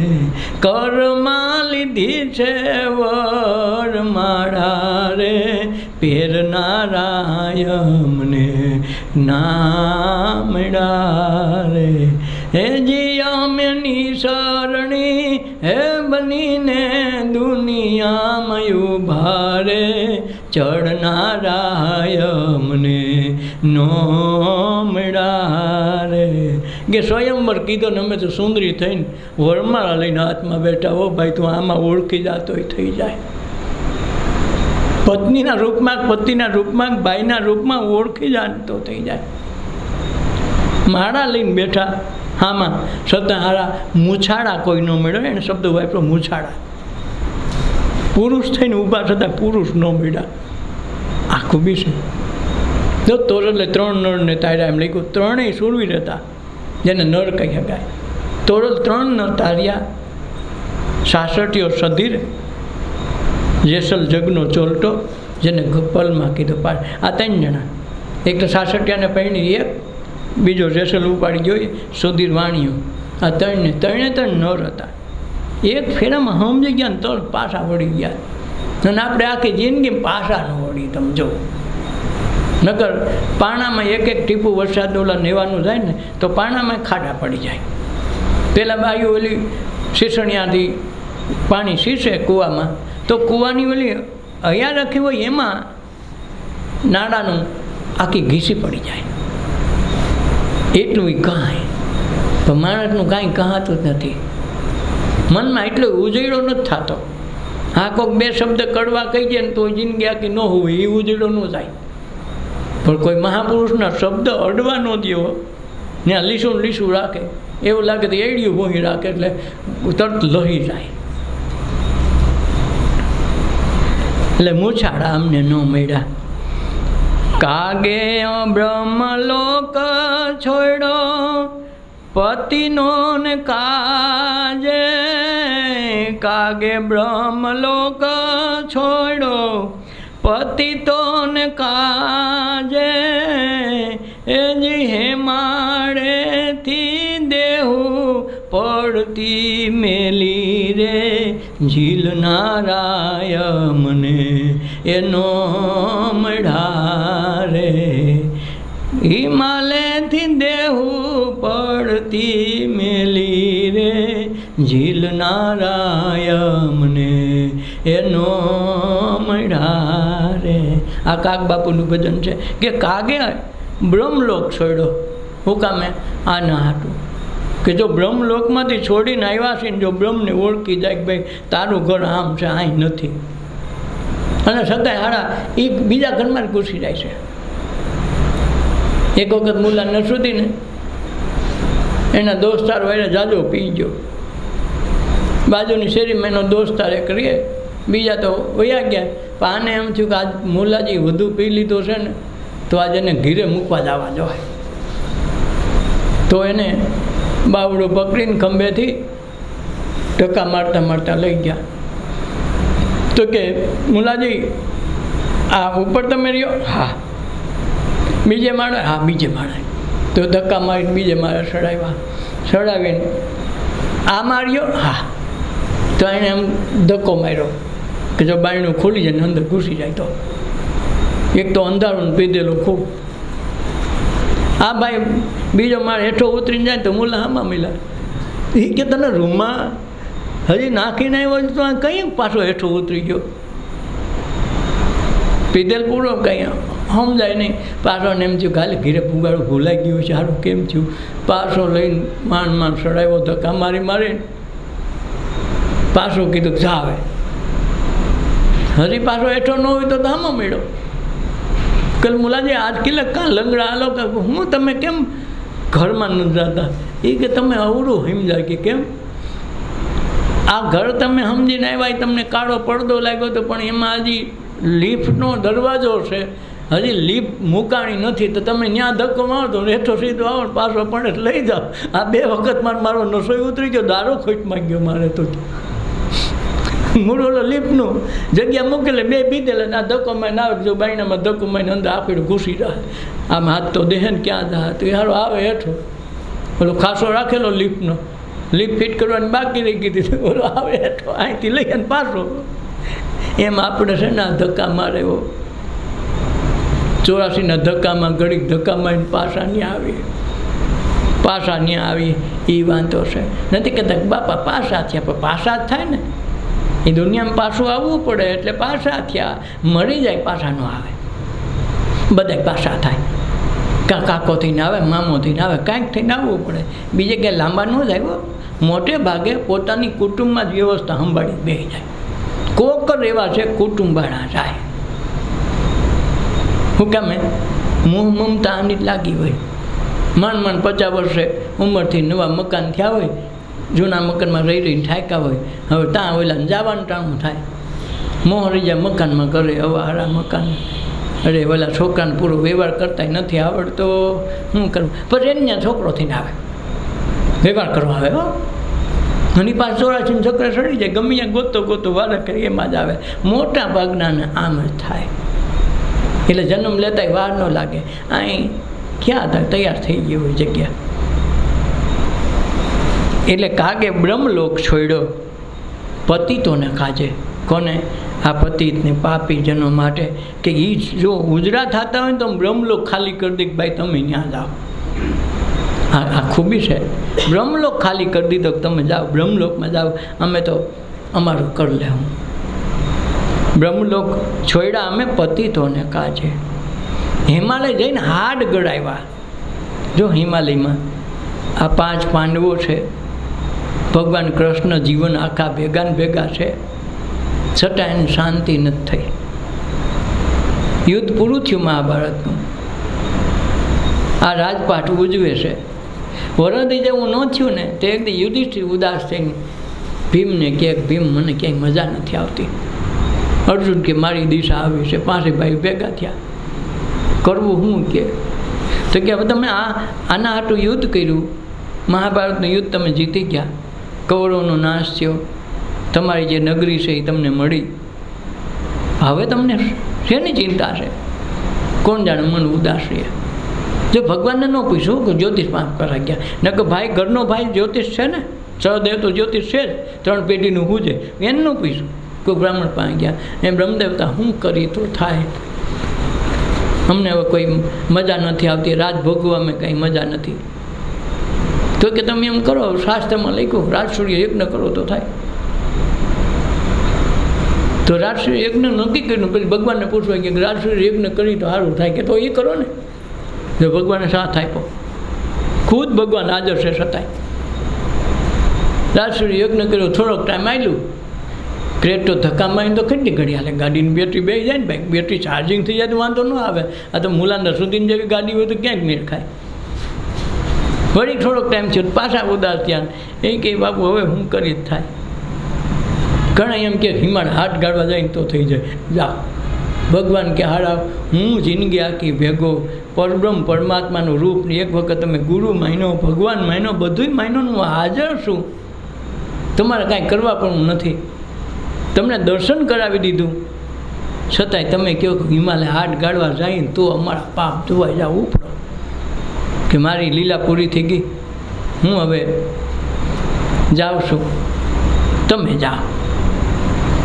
કરમાં લીધી છે વરમાળા રે પહેરનારા અમને ના મળ્યા રે હે જી અમે નિસરણી હે બનીને દુનિયામાં ઉભા રે ચડનારા અમને નો મળ્યા રે કે સ્વયંવર કીધો ને અમે તો સુંદરી થઈને વરમાળા લઈને હાથમાં બેઠા હો ભાઈ તું આમાં ઓળખી જાતોય થઈ જાય પત્નીના રૂપમાં પતિના રૂપમાં ભાઈના રૂપમાં ઓળખી જાતો થઈ જાય માળા લઈને બેઠા હામાં છતાં હારા મૂછાળા કોઈ ન મળ્યો એને શબ્દ વાપરો મૂછાળા પુરુષ થઈને ઊભા થતાં પુરુષ ન મળ્યા આખું બીસું તો તોરલે 3 નળને તાર્યા એમ લખ્યું ત્રણેય સુરવીર હતા જેને નર કહી શકાય તોરલ 3 નર તાર્યા સાસઠિયો સધીર જેસલ જગનો ચોલટો જેને પલમાં કીધો પાડ આ 3 જણા એક તો સાસઠિયાને પૈણી એક બીજો જેસલ ઉપાડી જોઈએ સુધીર વાણીઓ આ 3 નર હતા એક ફેરામાં સમજી ગયા ને 3 પાછા વળી ગયા અને આપણે આખી જિંદગી પાછા ન વળી તમે જો નકર પાણામાં એક ટીપું વરસાદ ઓલા નેવાનું જાય ને તો પાણામાં ખાડા પડી જાય પેલા બાયું ઓલી શીસણિયાથી પાણી શીશે કૂવામાં તો કૂવાની ઓલી હૈયા રાખી હોય એમાં નાડાનું આખી ઘીસી પડી જાય એટલું કાંઈ તો માણસનું કાંઈ કહાતું જ નથી મનમાં એટલો ઉજળો નથી થતો હા કોઈક 2 શબ્દ કડવા કહી જાય ને તો જિંદગી આખી ન હોય એ ઉજળો ન જાય પણ કોઈ મહાપુરુષના શબ્દ અડવા ન દો ત્યાં લીસું રાખે એવું લાગે તો એડિયું ભોંગી રાખે એટલે તરત લહી જાય એટલે મૂછાળા અમને ન મળ્યા કાગે બ્રહ્મલોક છોડ્યો પતિનો ને કાજે કાગે બ્રહ્મલોક છોડ્યો પતિ તો ને કાજે એજી હેમાળેથી દેહું પડતી મેલી રે ઝીલનારાય મને એનો મળ્યા રે હિમાલયથી દેહું પડતી મેલી રે ઝીલનારાય મને એનો મળ્યા રે આ કાગ બાપુનું ભજન છે કે કાગે બ્રહ્મલોક છોડ્યો હું કામે આ ના હાટું કે જો બ્રહ્મલોકમાંથી છોડીને આવ્યા છે ને જો બ્રહ્મને ઓળખી જાય કે ભાઈ તારું ઘર આમ છે અહીં નથી અને છતાંય હારા એ બીજા ઘરમાં જ ઘૂસી જાય છે એક વખત મુલા નસરુદ્દીને એના દોસ્તાર વાળે જાજો પી ગયો બાજુની શેરીમાં એનો દોસ્તાર એક રહે બીજા તો વયા ગયા પણ આને એમ થયું કે આજ મુલાજી વધુ પી લીધો છે ને તો આજે એને ઘીરે મૂકવા જવા જોઈએ તો એને બાવડો પકડીને ખંભેથી ટકા મારતા મારતા લઈ ગયા તો કે મુલાજી આ ઉપર તમે રહ્યો હા બીજે માળે હા બીજે માળે તો ધક્કા મારીને બીજે માળે ચડાવીને આ માર્યો હા તો એને એમ ધક્કો માર્યો કે જો બાયણું ખોલી જાય ને અંદર ઘૂસી જાય તો એક તો અંધારું પીધેલું ખૂબ આ ભાઈ બીજો માળ હેઠો ઉતરીને જાય તો મુલા આમાં મિલા એ કે તને રૂમમાં હજી નાખીને આવ્યો તો આ કંઈ પાછો હેઠો ઉતરી ગયો પીધેલ પૂરો કંઈ સમજાય નહીં પાછો ને એમ થયું ખાલી ઘીરે પુગાડું ભૂલાઈ ગયું છે સારું કેમ થયું પાછો લઈને માંડ ચડાવ્યો ધક્કા મારી પાછો કીધું જાવે હજી પાછો હેઠો ન હોય તો આમાં મળ્યો કલ મુલાજી આજ કિલ્લે કાં લંગડા હાલો કે હું તમે કેમ ઘરમાં ન જતા એ કે તમે અવરું સમજાય કે કેમ આ ઘર તમે સમજીને આવ્યા તમને કાળો પડદો લાગ્યો હતો પણ એમાં હજી લિફ્ટનો દરવાજો છે હજી લીપ મૂકાણી નથી તો તમે ત્યાં ધક્કો મારો તો હેઠો સીધો આવો ને પાછો પડે એટલે લઈ જાઓ. આ 2 વખત મારો નસોઈ ઉતરી ગયો, દારો ખોટમાં ગયો મારે તો. મૂળ ઓલો લીપનું જગ્યા મૂકેલે 2 પીધેલે આ ધક્કો મારીને આવે, જો બાયણામાં ધક્કો મારીને અંદર આપીને ઘૂસી જાય. આમ હાથ તો દેહે ને ક્યાં જાય તો યારો આવે હેઠો. ઓલો ખાસો રાખેલો લીપનો, લીપ ફિટ કરવાની બાકી રહી ગઈ હતી, ઓલો આવે હેઠો અહીંથી લઈ અને પાછો. એમ આપણે છે ને આ ધક્કા મારે એવો 84ના ધક્કામાં ઘડીક ધક્કા મારીને પાછા ત્યાં આવી એ વાંધો છે. નથી કહેતા બાપા પાછા થયા, પણ પાછા જ થાય ને, એ દુનિયામાં પાછું આવવું પડે એટલે પાછા થયા. મરી જાય પાછા ન આવે, બધાય પાછા થાય. કાકો થઈને આવે, મામો થઈને આવે, કાંઈક થઈને આવવું પડે. બીજે ક્યાંય લાંબા ન જાય. મોટે ભાગે પોતાની કુટુંબમાં જ વ્યવસ્થા સંભાળી બેસી જાય. કોક જ એવા છે કુટુંબાળા જાય. શું કામે મોહ મમતા આની જ લાગી હોય. માંડ 50 વર્ષે ઉંમરથી નવા મકાન થયા હોય, જૂના મકાનમાં રહીને થાક્યા હોય, હવે ત્યાં ઓલા જવાનું ટાણું થાય. મોહ રહી જાય મકાનમાં કરે, હવે હારા મકાન. અરે ઓલા છોકરાને પૂરો વ્યવહાર કરતા નથી આવડતો, શું કરવું? પછી એને ત્યાં છોકરો થઈને આવે, વ્યવહાર કરવા આવે. હો એની પાસે 84 છોકરા સડી જાય, ગમે ત્યાં ગોતો વાળા કરી એમાં જ આવે. મોટા ભાગનાને આમ જ થાય. એટલે જન્મ લેતાય વાર ન લાગે. અહીં ક્યાં હતા તૈયાર થઈ ગઈ હોય જગ્યા. એટલે કાગે બ્રહ્મલોક છોડ્યો પતિતોને કાજે. કોને? આ પતિતને પાપી જનો માટે કે એ જો ઉજરા થતા હોય ને તો બ્રહ્મલોક ખાલી કરી દે કે ભાઈ તમે ત્યાં જાઓ. આ ખૂબી છે. બ્રહ્મલોક ખાલી કરી દીધો કે તમે જાઓ, બ્રહ્મલોકમાં જાઓ, અમે તો અમારું કરી લેવું. બ્રહ્મલોક છોડ્યા અમે પતિતોને કાજે. હિમાલય જઈને હાડ ગળાવ્યા. જો હિમાલયમાં આ 5 પાંડવો છે, ભગવાન કૃષ્ણ જીવન આખા ભેગા ને ભેગા છે, છતાં એને શાંતિ નથી થઈ. યુદ્ધ પૂરું થયું મહાભારતનું. આ રાજપાઠ ઉજવે છે. વરદ જેવું ન થયું ને તે એકદી યુધિષ્ઠિર ઉદાસ થઈને ભીમને કહે, ભીમ મને ક્યાંય મજા નથી આવતી. અર્જુન કે મારી દિશા આવી છે, 5 ભાઈ ભેગા થયા, કરવું શું કે? તો કે હવે તમે આના હાટું યુદ્ધ કર્યું, મહાભારતનું યુદ્ધ તમે જીતી ગયા, કૌરવનો નાશ થયો, તમારી જે નગરી છે એ તમને મળી, હવે તમને શેની ચિંતા છે? કોણ જાણે મન ઉદાસ રહે. જો ભગવાનને ન પૂછ્યું કે જ્યોતિષ પાપ કરા ગયા, ન કે ભાઈ ઘરનો ભાઈ જ્યોતિષ છે ને, સહદેવ તો જ્યોતિષ છે જ, 3 પેઢીનું હું છે, એને ન પૂછ્યું. કોઈ બ્રાહ્મણ પાસે ગયા, એમ બ્રહ્મદેવતા શું કરી તો થાય, અમને હવે કોઈ મજા નથી આવતી, રાજ ભોગવામાં કંઈ મજા નથી. તો કે તમે એમ કરો, શાસ્ત્રમાં લખ્યું રાજસૂર્ય યજ્ઞ કરો તો થાય. તો રાજસૂર્ય યજ્ઞ નક્કી કર્યું, પછી ભગવાનને પૂછવા કે રાજસૂર્ય યજ્ઞ કરી તો સારું થાય, કે તો એ કરો ને. જો ભગવાને સાથ આપ્યો, ખુદ ભગવાન હાજર છે છતાંય રાજસૂર્ય યજ્ઞ કર્યો. થોડોક ટાઈમ આવ્યું, ક્રેટ તો ધક્કા મારીને તો કેટલી ઘડી હાલે, ગાડીની બેટરી બેસી જાય ને ભાઈ, બેટરી ચાર્જિંગ થઈ જાય તો વાંધો ન આવે. આ તો મુલાંદર સુધીની જેવી ગાડી હોય તો ક્યાંક મેળ ખાય. વળી થોડોક ટાઈમ થયો, પાછા ઉદાસ થયા. એ કહે બાપુ હવે હું કરી જ થાય. ઘણા એમ કે હિમાળ હાથ ગાળવા જાય ને તો થઈ જાય. જાઓ ભગવાન કે હારા હું જિંદગી આખી ભેગો પરબ્રહ્મ પરમાત્માનું રૂપ ને એક વખત તમે ગુરુ માન્યો, ભગવાન માન્યો, બધુંય માન્યો, હું હાજર છું. તમારે કાંઈ કરવા પણ નથી, તમને દર્શન કરાવી દીધું, છતાંય તમે કહો કે હિમાલય હાથ ગાળવા જાય ને તો અમારા પાપ ધોવાઈ જાવ ઉપડો, કે મારી લીલા પૂરી થઈ ગઈ, હું હવે જાઉં છું, તમે જાઓ.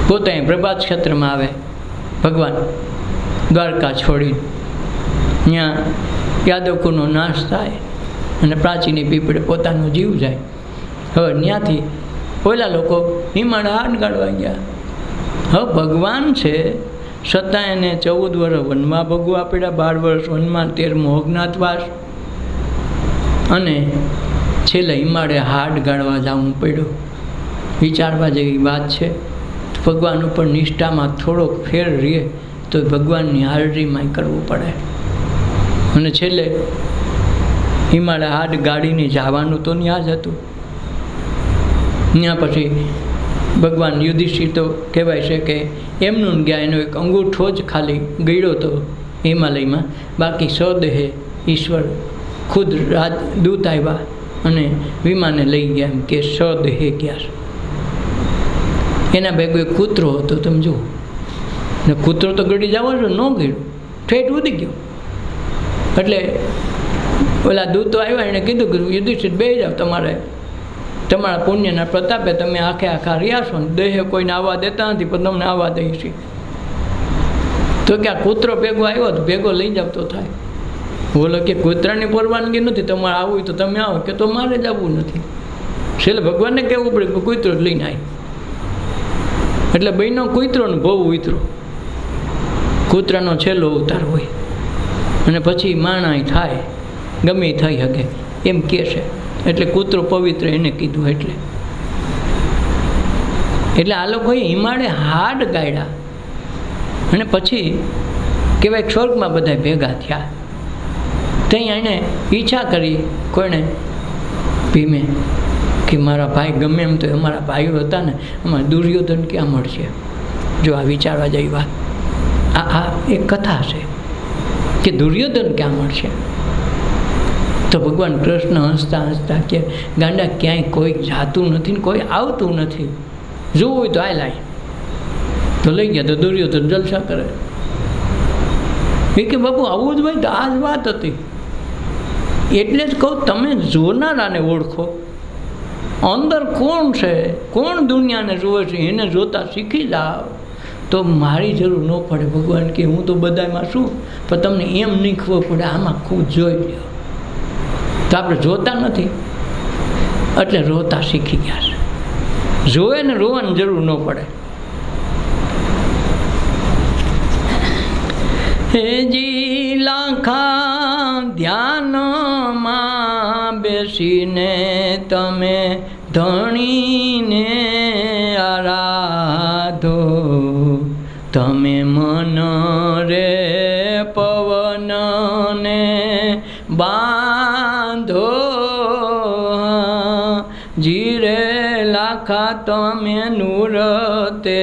પોતે પ્રભાત ક્ષેત્રમાં આવે ભગવાન, દ્વારકા છોડીને. ત્યાં યાદવકુળનો નાશ થાય અને પ્રાચીની પીપળે પોતાનો જીવ જાય. હવે ત્યાંથી ઓલા લોકો હિમાલય હાથ ગાળવા ગયા. હવે ભગવાન છે છતાં એને 14 વર્ષ વનમાં ભોગવવા પડ્યા, 12 વર્ષ વનમાં, 13મો અજ્ઞાતવાસ, અને છેલ્લે હિમાલય હાથ ગાળવા જવું પડ્યું. વિચારવા જેવી વાત છે. ભગવાન ઉપર નિષ્ઠામાં થોડોક ફેર રહે તો ભગવાનની હાજરીમાં કરવું પડે. અને છેલ્લે હિમાલય હાથ ગાડીને જવાનું તો ત્યાં જ હતું. ત્યાં પછી ભગવાન યુધિષ્ઠિર તો કહેવાય છે કે એમનું ગયા, એનો એક અંગૂઠો જ ખાલી ગળ્યો હતો હિમાલયમાં. બાકી સદેહે ઈશ્વર ખુદ દૂત આવ્યા અને વિમાને લઈ ગયા, એમ કે સદેહે ગયા છે. એના ભેગો એક કૂતરો હતો, તમે જુઓ ને, કૂતરો તો ગળી જવો છો, ન ગળ્યું, ઠેઠ ઉડી ગયો. એટલે ઓલા દૂતો આવ્યા, એણે કીધું કે યુધિષ્ઠિર બેસી જાઓ, તમારા પુણ્યના પ્રતાપે તમે આખા રહ્યા છો ને, દેહે કોઈને આવવા દેતા નથી, પણ તમને આવવા દઈએ છીએ. તો કે આ કૂતરો ભેગો આવ્યો તો ભેગો લઈ જાવ તો થાય. બોલો કે કૂતરાની પરવાનગી નથી, તમારે આવવું હોય તો તમે આવો, કે તો મારે જ આવવું નથી. છેલ્લે ભગવાનને કહેવું પડે કે કૂતરો જ લઈને આવી. એટલે બહેનો કૂતરો ને બહુ ઉતરો, કૂતરાનો છેલ્લો અવતાર હોય અને પછી માણાય થાય, ગમે થઈ શકે એમ કહે છે. એટલે કૂતરો પવિત્ર એને કીધું. એટલે આ લોકોએ હિમાળે હાડ ગાળ્યા અને પછી કહેવાય સ્વર્ગમાં બધા ભેગા થયા. ત્યાં એણે ઈચ્છા કરી કોઈને, ભીમે, કે મારા ભાઈ ગમે એમ તો અમારા ભાઈઓ હતા ને, અમારા દુર્યોધન ક્યાં મળશે? જો આ વિચારવા જેવી વાત, આ એક કથા છે કે દુર્યોધન ક્યાં મળશે? તો ભગવાન કૃષ્ણ હસતા હસતા કે ગાંડા ક્યાંય કોઈ જાતું નથી ને કોઈ આવતું નથી, જોવું હોય તો આ લાય. તો લઈ ગયા તો દુર્યોધન જલસા કરે. એ કે બાપુ આવું જ ભાઈ, તો આ જ વાત હતી. એટલે જ કહું, તમે જોનારાને ઓળખો, અંદર કોણ છે, કોણ દુનિયાને જોવે છે, એને જોતા શીખી જાઓ તો મારી જરૂર ન પડે. ભગવાન કે હું તો બધામાં છું, પણ તમને એમ નહીં ખબર પડે, આમાં ખુદ જોઈ લો. તો આપણે જોતા નથી એટલે રોતા શીખી ગયા છે. જોવે ને રોવાની જરૂર ન પડે. હેજી લાખા ધ્યાનમાં બેસીને તમે ધણીને આરાધો, તમે મન રે પવનને બાંધો, જીરે લાખા તમે નૂરતે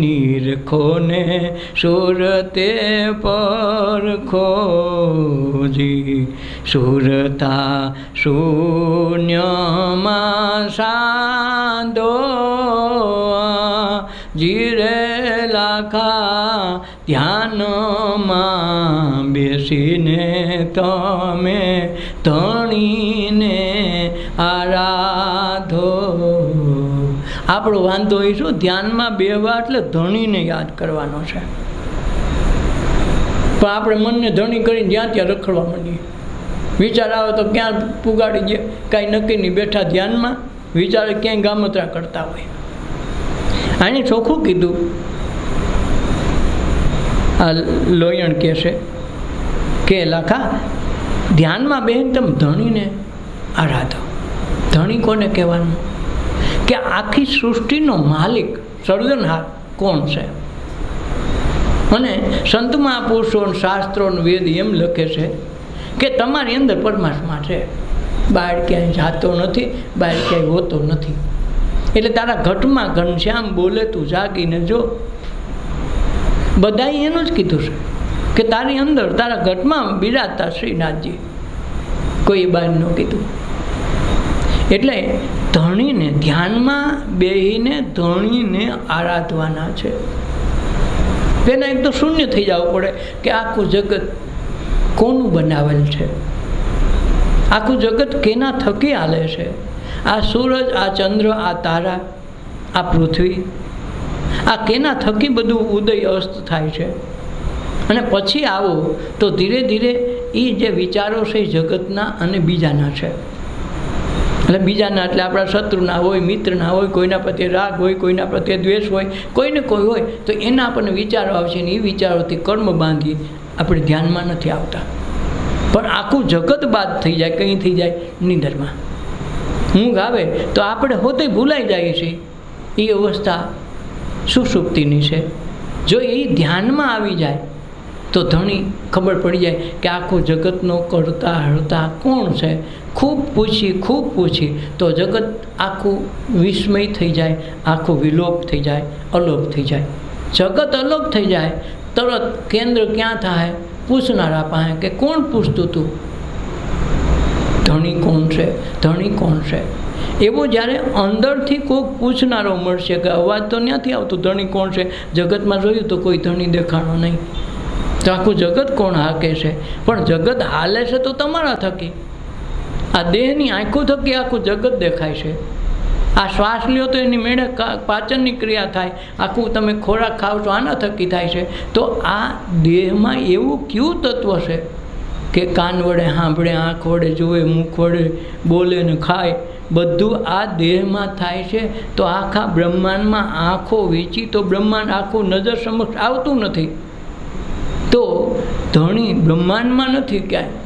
નિરખોને સુરતે પરખોજી, સુરતા શૂન્યમાં સાંધો, જીરે લાખા ધ્યાનમાં બેસીને તમે ધણીને આરાધો. આપણો વાંધો એ શું, ધ્યાનમાં બેવા એટલે ધણીને યાદ કરવાનો છે, પણ આપણે મનને ધણી કરીને જ્યાં ત્યાં રખડવા માંડીએ. વિચાર આવે તો ક્યાં પુગાડી દે, કાંઈ નક્કી નહીં, બેઠા ધ્યાનમાં વિચારે ક્યાંય ગામતરા કરતા હોય. આને ચોખ્ખું કીધું. આ લોયણ કહે છે કે લાખા ધ્યાનમાં બેન તમે ધણીને આરાધો. ધણી કોને કહેવાનું? કે આખી સૃષ્ટિનો માલિક, સર્જનહાર કોણ છે? અને સંત મહાપુરુષો, શાસ્ત્રો, વેદ એમ લખે છે કે તમારી અંદર પરમાત્મા છે, બહાર ક્યાંય જાતો નથી, બહાર ક્યાંય હોતો નથી. એટલે તારા ઘટમાં ઘનશ્યામ બોલે તું જાગીને જો. બધાએ એનું જ કીધું છે કે તારી અંદર, તારા ઘટમાં બિરાજતા શ્રીનાથજી, કોઈ બહાર ન કીધું. એટલે ધણીને ધ્યાનમાં બેહીને ધણીને આરાધવાના છે. તેના એક તો શૂન્ય થઈ જવું પડે કે આખું જગત કોનું બનાવેલ છે, આખું જગત કેના થકી હાલે છે. આ સૂરજ, આ ચંદ્ર, આ તારા, આ પૃથ્વી, આ કેના થકી બધું ઉદય અસ્ત થાય છે. અને પછી આવો તો ધીરે ધીરે એ જે વિચારો છે એ જગતના અને બીજાના છે. એટલે બીજાના એટલે આપણા શત્રુના હોય, મિત્રના હોય, કોઈના પ્રત્યે રાગ હોય, કોઈના પ્રત્યે દ્વેષ હોય, કોઈને કોઈ હોય તો એના આપણને વિચારો આવશે ને એ વિચારોથી કર્મ બાંધી આપણે ધ્યાનમાં નથી આવતા. પણ આખું જગત બાદ થઈ જાય, કંઈ થઈ જાય નિંદરમાં. ઊંઘ આવે તો આપણે હોતે ભૂલાઈ જાય છે. એ અવસ્થા સુષુપ્તિની છે. જો એ ધ્યાનમાં આવી જાય તો ધણી ખબર પડી જાય કે આખું જગતનો કરતા હરતા કોણ છે. ખૂબ પૂછી તો જગત આખું વિસ્મય થઈ જાય, આખું વિલોપ થઈ જાય, અલોપ થઈ જાય. જગત અલોપ થઈ જાય તરત કેન્દ્ર ક્યાં થાય? પૂછનારા પાસે કે કોણ પૂછતું હતું, ધણી કોણ છે, ધણી કોણ છે. એવો જ્યારે અંદરથી કોઈક પૂછનારો મળશે કે અવાજ તો ત્યાંથી આવતો ધણી કોણ છે, જગતમાં જોયું તો કોઈ ધણી દેખાણો નહીં, તો આખું જગત કોણ હાકે છે. પણ જગત હાલે છે તો તમારા થકી, આ દેહની આંખો થકી આખું જગત દેખાય છે. આ શ્વાસ લ્યો તો એની મેળે પાચનની ક્રિયા થાય, આખું તમે ખોરાક ખાવ છો આના થકી થાય છે. તો આ દેહમાં એવું કયું તત્વ છે કે કાન વડે સાંભળે, આંખ વડે જુએ, મુખ વડે બોલે ને ખાય, બધું આ દેહમાં થાય છે. તો આખા બ્રહ્માંડમાં આંખો વીંચી તો બ્રહ્માંડ આખું નજર સમક્ષ આવતું નથી. તો ધણી બ્રહ્માંડમાં નથી ક્યાંય,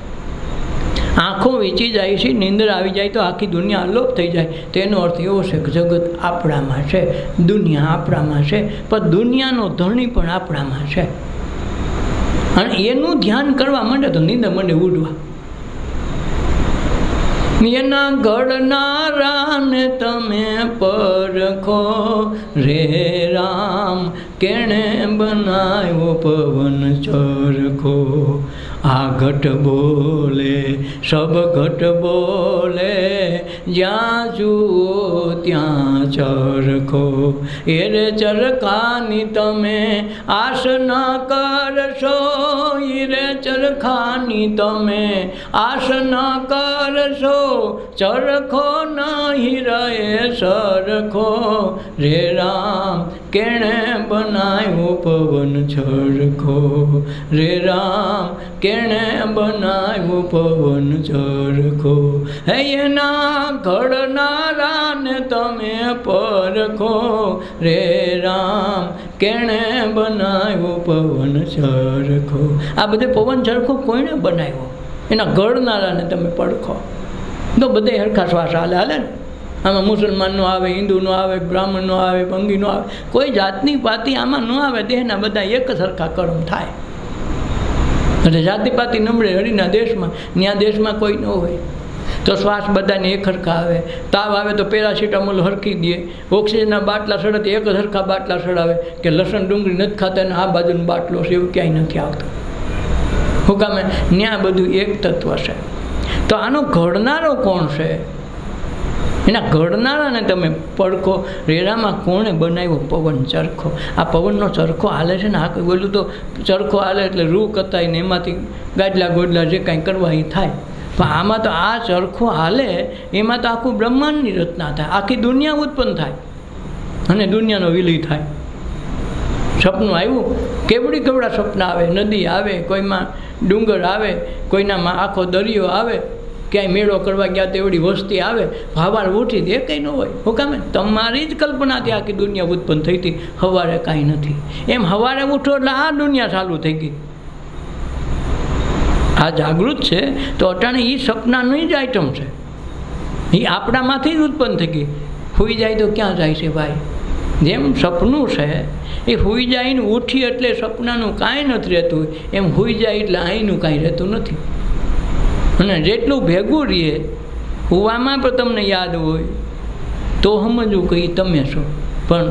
આંખો વીંચી જાય છે, નીંદર આવી જાય તો આખી દુનિયા અલોપ થઈ જાય. તેનો અર્થ એવો છે કે જગત આપણામાં છે, દુનિયા આપણામાં છે, પણ દુનિયાનો ધણી પણ આપણામાં છે. અને એનું ધ્યાન કરવા માંડે તો નીંદર માંડે ઉડવા. એના ઘડનારાને તમે પરખો રે રામ, કેણે બનાવ્યો પવન ચરખો. આ ઘટ બોલે સબ ઘટ બોલે, જ્યાં જુઓ ત્યાં ચરખો. એ રે ચરખાની તમે આશ ન કરશો, એ રે ચરખાની તમે આશ ન કરશો, ચરખો નહીં રહે સરખો રે રામ, કેણે બનાવ્યો પવન ચરખો રે રામ, કેણે બનાવ્યો પવન ચરખો. હે એના ઘડનારાને તમે પરખો રે રામ, કેણે બનાવ્યો પવન ચરખો. આ બધે પવન ચરખો કોઈને બનાવ્યો? એના ઘડનારાને તમે પડખો. તો બધે હરખા શ્વાસ હાલે ને. આમાં મુસલમાનનો આવે, હિન્દુનો આવે, બ્રાહ્મણનો આવે, પંગીનો આવે, કોઈ જાતની પાતી આમાં ન આવે. દેહના બધા એક સરખા કર્મ થાય. એટલે જાતિપાતિ નમળે હરિના દેશમાં, ન્યા દેશમાં કોઈ ન હોય તો શ્વાસ બધાને એક સરખા આવે. તાવ આવે તો પેરાસિટામોલ હરખી દે, ઓક્સિજનના બાટલા સડે તો એક સરખા બાટલા સડાવે કે લસણ ડુંગળી નથી ખાતા ને આ બાજુનો બાટલો છે, એવું ક્યાંય નથી આવતું. શું કામે? ન્યા બધું એક તત્વ છે. તો આનો ઘડનારો કોણ છે? એના ઘડનારાને તમે પડખો. રેરામાં કોણે બનાવ્યો પવન ચરખો? આ પવનનો ચરખો હાલે છે ને. આ બોલું તો ચરખો હાલે એટલે રૂ કતાય ને એમાંથી ગાડલા ગોડલા જે કાંઈ કરવા એ થાય. પણ આમાં તો આ ચરખો હાલે એમાં તો આખું બ્રહ્માંડની રચના થાય, આખી દુનિયા ઉત્પન્ન થાય અને દુનિયાનો વિલય થાય. સપનું આવ્યું, કેવડા સપના આવે, નદી આવે, કોઈમાં ડુંગર આવે, કોઈનામાં આખો દરિયો આવે, ક્યાંય મેળો કરવા ગયા તેવડી વસ્તી આવે, હવાર ઉઠી દે કંઈ ન હોય. શું કામે? તમારી જ કલ્પનાથી આખી દુનિયા ઉત્પન્ન થઈ હતી. સવારે કાંઈ નથી. એમ સવારે ઉઠો એટલે આ દુનિયા ચાલુ થઈ ગઈ. આ જાગૃત છે તો અટાણે એ સપનાની જ આઈટમ છે, એ આપણામાંથી જ ઉત્પન્ન થઈ ગઈ. સૂઈ જાય તો ક્યાં જાય છે ભાઈ? જેમ સપનું છે એ સૂઈ જાય ને ઉઠી એટલે સપનાનું કાંઈ નથી રહેતું, એમ સૂઈ જાય એટલે અહીંનું કાંઈ રહેતું નથી. અને જેટલું ભેગું રહીએ હુવામાં પણ તમને યાદ હોય તો સમજવું કે તમે છો, પણ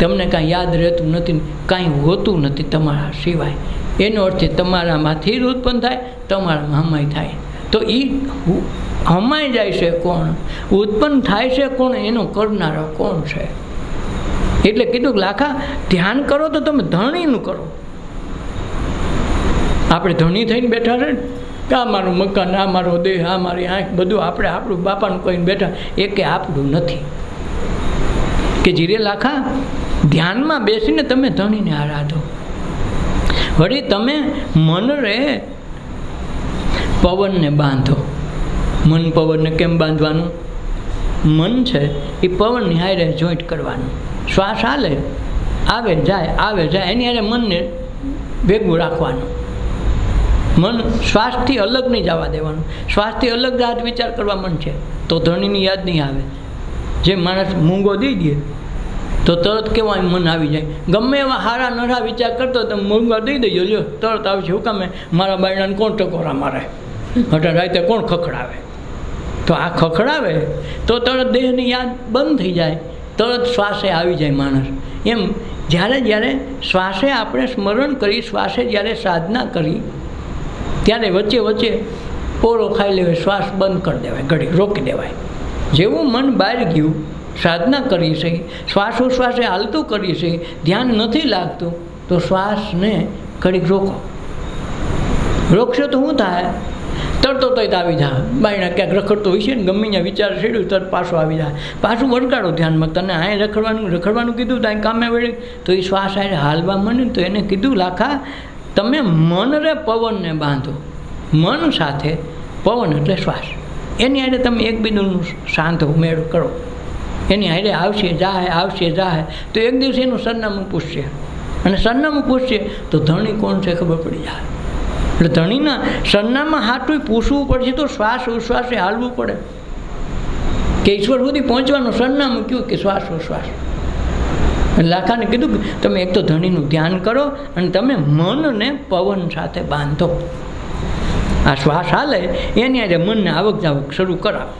તમને કાંઈ યાદ રહેતું નથી, કાંઈ હોતું નથી તમારા સિવાય. એનો અર્થ તમારામાંથી જ ઉત્પન્ન થાય, તમારામાં હમાય થાય. તો એ હમાઈ જાય છે કોણ? ઉત્પન્ન થાય છે કોણ? એનો કરનારો કોણ છે? એટલે કીધું કે લાખા ધ્યાન કરો તો તમે ધણીનું કરો. આપણે ધણી થઈને બેઠા છે ને, આ મારું મકાન, આ મારો દેહ, આ મારી આંખ, બધું આપણે આપણું બાપાનું કહીને બેઠા, એ કે આપણું નથી. કે જીરે લાખા ધ્યાનમાં બેસીને તમે ધણીને આરાધો. વળી તમે મન રે પવનને બાંધો. મન પવનને કેમ બાંધવાનું? મન છે એ પવનની હારે જોઈન્ટ કરવાનું. શ્વાસ હાલે, આવે જાય, એની હારે મનને ભેગું રાખવાનું. મન શ્વાસથી અલગ નહીં જવા દેવાનું. શ્વાસથી અલગ જ વિચાર કરવા મન છે તો ધણીની યાદ નહીં આવે. જે માણસ મૂંગો દઈ દે તો તરત કેવા મન આવી જાય. ગમે એવા હારા નરા વિચાર કરતો તમે મૂંગા દઈ દેજો, લ્યો તરત આવશે. શું કામે? મારા બાયણાને કોણ ટકોરા મારે, હટા રાતે કોણ ખખડાવે? તો આ ખખડાવે તો તરત દેહની યાદ બંધ થઈ જાય, તરત શ્વાસે આવી જાય માણસ. એમ જ્યારે શ્વાસે આપણે સ્મરણ કરી, શ્વાસે જ્યારે સાધના કરી ત્યારે વચ્ચે વચ્ચે પોરો ખાઈ લેવાય, શ્વાસ બંધ કરી દેવાય, ઘડી રોકી દેવાય. જેવું મન બહાર ગયું, સાધના કરી છે, શ્વાસોશ્વાસે હાલતું કરી છે, ધ્યાન નથી લાગતું, તો શ્વાસને ઘડીક રોકો. રોકશો તો શું થાય? તરતો તો આવી જાય, બાયણા ક્યાંક રખડતો હોય છે ને, ગમે ત્યાં વિચાર છેડ્યું તરત પાછો આવી જાય, પાછું વળગાડો ધ્યાનમાં. તને અહીં રખડવાનું કીધું તો અહીં કામે વળી, તો એ શ્વાસ આ હાલવા માંડે તો એને કીધું લાખા તમે મન રે પવનને બાંધો. મન સાથે પવન એટલે શ્વાસ, એની હારે તમે એકબીજાનું શાંત ઉમેળ કરો. એની હારે આવશે જાય તો એક દિવસ એનું સરનામું પૂછશે, અને સરનામું પૂછશે તો ધણી કોણ છે ખબર પડી જાય. એટલે ધણીના સરનામા હાટું પૂછવું પડશે, તો શ્વાસ ઉશ્વાસે હાલવું પડે કે ઈશ્વર સુધી પહોંચવાનું સરનામું કયું કે શ્વાસ ઉશ્વાસ. લાખાને કીધું કે તમે એક તો ધણીનું ધ્યાન કરો અને તમે મનને પવન સાથે બાંધો. આ શ્વાસ હાલે એની આજે મનને આવક જાવક શરૂ કરાવો.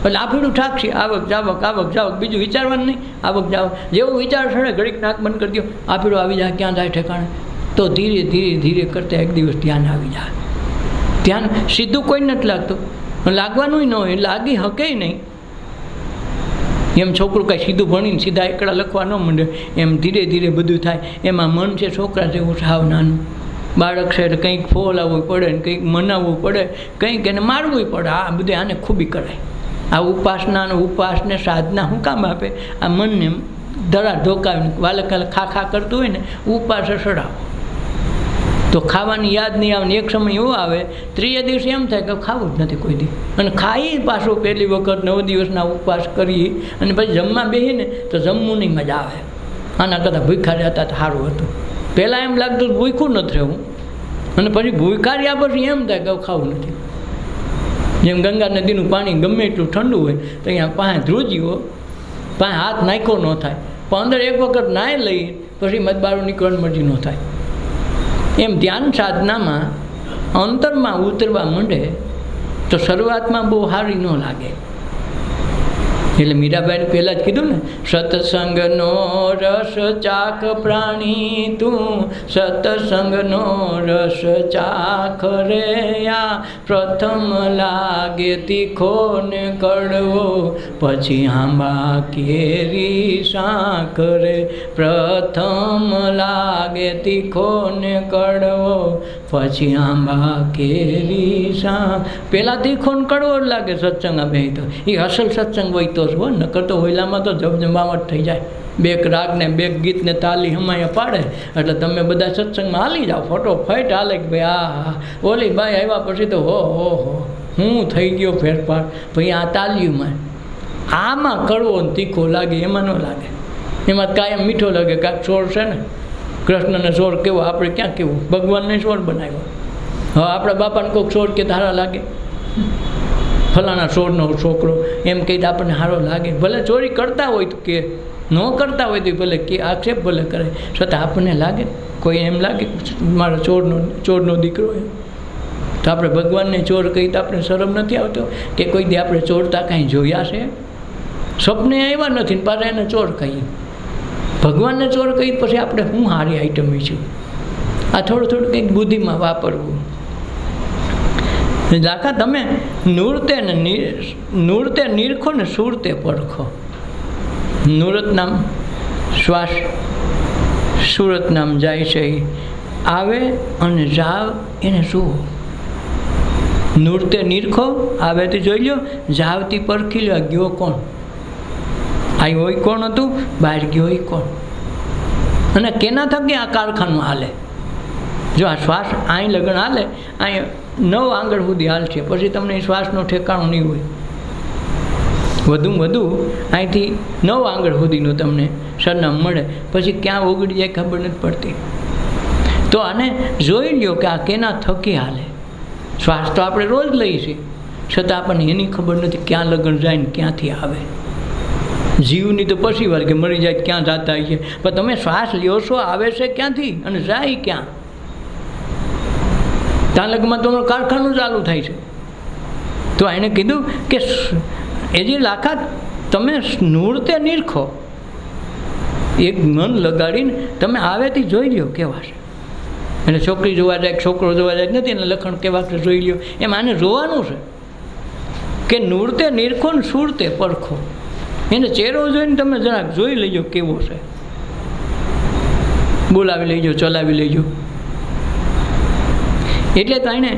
એટલે આપણું ઠાકશે, આવક જાવક, બીજું વિચારવાનું નહીં. આવક જાવક જેવો વિચાર છડે ઘડીક નાક બંધ કરી દો, આપણું આવી જાય, ક્યાં જાય ઠેકાણે. તો ધીરે કરતાં એક દિવસ ધ્યાન આવી જાય. ધ્યાન સીધું કોઈ નથી લાગતું, લાગવાનું ન હોય, લાગી હકે નહીં. એમ છોકરું કાંઈ સીધું ભણીને સીધા એકડા લખવા ન માંડે, એમ ધીરે બધું થાય. એમાં મન છે છોકરા જેવું સાવ નાનું બાળક છે, એટલે કંઈક ફોલાવવું પડે ને કંઈક મનાવવું પડે, કંઈક એને મારવું પડે. આ બધે આને ખૂબી કરાય. આ ઉપાસને સાધના શું કામ આપે? આ મનને ધરા ધોકાવીને વાલે કાલે ખા કરતું હોય ને, ઉપાસ સડાવો તો ખાવાની યાદ નહીં આવે. એક સમય એવો આવે, ત્રીજે દિવસે એમ થાય કે ખાવું જ નથી કોઈ દી, અને ખાઈ પાછો પહેલી વખત 9 દિવસના ઉપવાસ કરી અને પછી જમવા બેસીને તો જમવું નહીં મજા આવે. આના કરતાં ભૂખ્યા રહેતા તો સારું હતું. પહેલાં એમ લાગતું ભૂખ્યું નથી રહેવું, અને પછી ભૂખ્યા રહ્યા પછી એમ થાય કે ખાવું નથી. જેમ ગંગા નદીનું પાણી ગમે એટલું ઠંડુ હોય તો અહીંયા પાસે ધ્રુજીઓ પાસે હાથ નાખ્યો ન થાય, પણ અંદર એક વખત નાહી લઈ પછી મતબારું નીકળવાની મરજી ન થાય. એમ ધ્યાન સાધનામાં અંતરમાં ઉતરવા માંડે તો શરૂઆતમાં બહુ સારી ન લાગે. એટલે મીરાબાઈને પહેલાં જ કીધું ને, સત્સંગનો રસ ચાખ પ્રાણી તું, સત્સંગનો રસ ચાખ રે. આ પ્રથમ લાગે તીખો ને કડવો, પછી આંબા કેરી શાખ રે. પ્રથમ લાગે તીખો ને કડવો, પછી આંબા કેરી શાખ. પહેલાં તીખો ને કડવો જ લાગે સત્સંગ. બે તો એ અસલ સત્સંગ હોય તો નકર તો હોયલામાં તો જમજમાવટ થઈ જાય. બે રાગ ને બે ગીત ને તાલી હમાયા પાડે એટલે તમે બધા સત્સંગમાં હાલી જાઓ, ફટોફટ હાલે કે ભાઈ આ ઓલી બાઈ આવ્યા પછી તો હો હું થઈ ગયો ફેરફાર. ભાઈ આ તાલીમાં આમાં કડવો ને તીખો લાગે, એમાં ન લાગે. એમાં કાયમ મીઠો લાગે. કાંઈક છોડ છે ને, કૃષ્ણને છોડ કેવો, આપણે ક્યાં કેવું ભગવાનને છોડ બનાવ્યો. હવે આપણા બાપાને કોઈક છોડ કે ધારા લાગે, ફલાણા છોડનો છોકરો એમ કહી દે આપણને સારો લાગે. ભલે ચોરી કરતા હોય તો કે, ન કરતા હોય તો ભલે કે, આક્ષેપ ભલે કરે, છતાં આપણને લાગે. કોઈ એમ લાગે મારો ચોરનો દીકરો એમ. તો આપણે ભગવાનને ચોર કહી તો આપણે શરમ નથી આવતો કે કોઈ દી આપણે ચોરતા કાંઈ જોયા છે? સપને આવ્યા નથી ને પાછા એને ચોર કહીએ. ભગવાનને ચોર કહી પછી આપણે શું સારી આઈટમ છે? આ થોડું કંઈક બુદ્ધિમાં વાપરવું. લાખા તમે નૂરતે નીરખો ને સુરતે પરખો. નૂરત નામ શ્વાસ, સુરત નામ જાય છે, આવે અને જાવ એને શું? નૂરતે નીરખો, આવે તો જોઈ લો, જાવતી પરખી લો. ગયો કોણ? આ હોય કોણ હતું? બહાર ગયો હોય કોણ? અને કેના થકી આ કારખાનું હાલે? જો આ શ્વાસ અહીં લગન હાલે, અહીં 9 આંગળ સુધી હાલશે, પછી તમને શ્વાસનો ઠેકાણો નહીં હોય. વધુમાં વધુ અહીંથી 9 આંગળ સુધીનું તમને સરનામું મળે, પછી ક્યાં ઓગળી જાય ખબર નથી પડતી. તો આને જોઈ લ્યો કે આ કેના થકી હાલે. શ્વાસ તો આપણે રોજ લઈએ છીએ, છતાં આપણને એની ખબર નથી ક્યાં લગન જાય ને ક્યાંથી આવે. જીવની તો પછી વાર કે મરી જાય ક્યાં જતા હોય છે, પણ તમે શ્વાસ લ્યો છો, આવે છે ક્યાંથી અને જાય ક્યાં? ત્યાં લગમાં તમારું કારખાનું ચાલુ થાય છે. તો એને કીધું કે એ જે લાખા તમે નૂરતે નીરખો, એક મન લગાડીને તમે આવેથી જોઈ લો કેવા છે. એટલે છોકરી જોવા જાય છોકરો જોવા જાય નથી એને લખણ કેવા છે જોઈ લ્યો. એમ આને જોવાનું છે કે નૂરતે નિરખો ને સુરતે પરખો. એને ચહેરો જોઈને તમે જરાક જોઈ લેજો કેવો છે, બોલાવી લેજો, ચલાવી લેજો. એટલે તો એને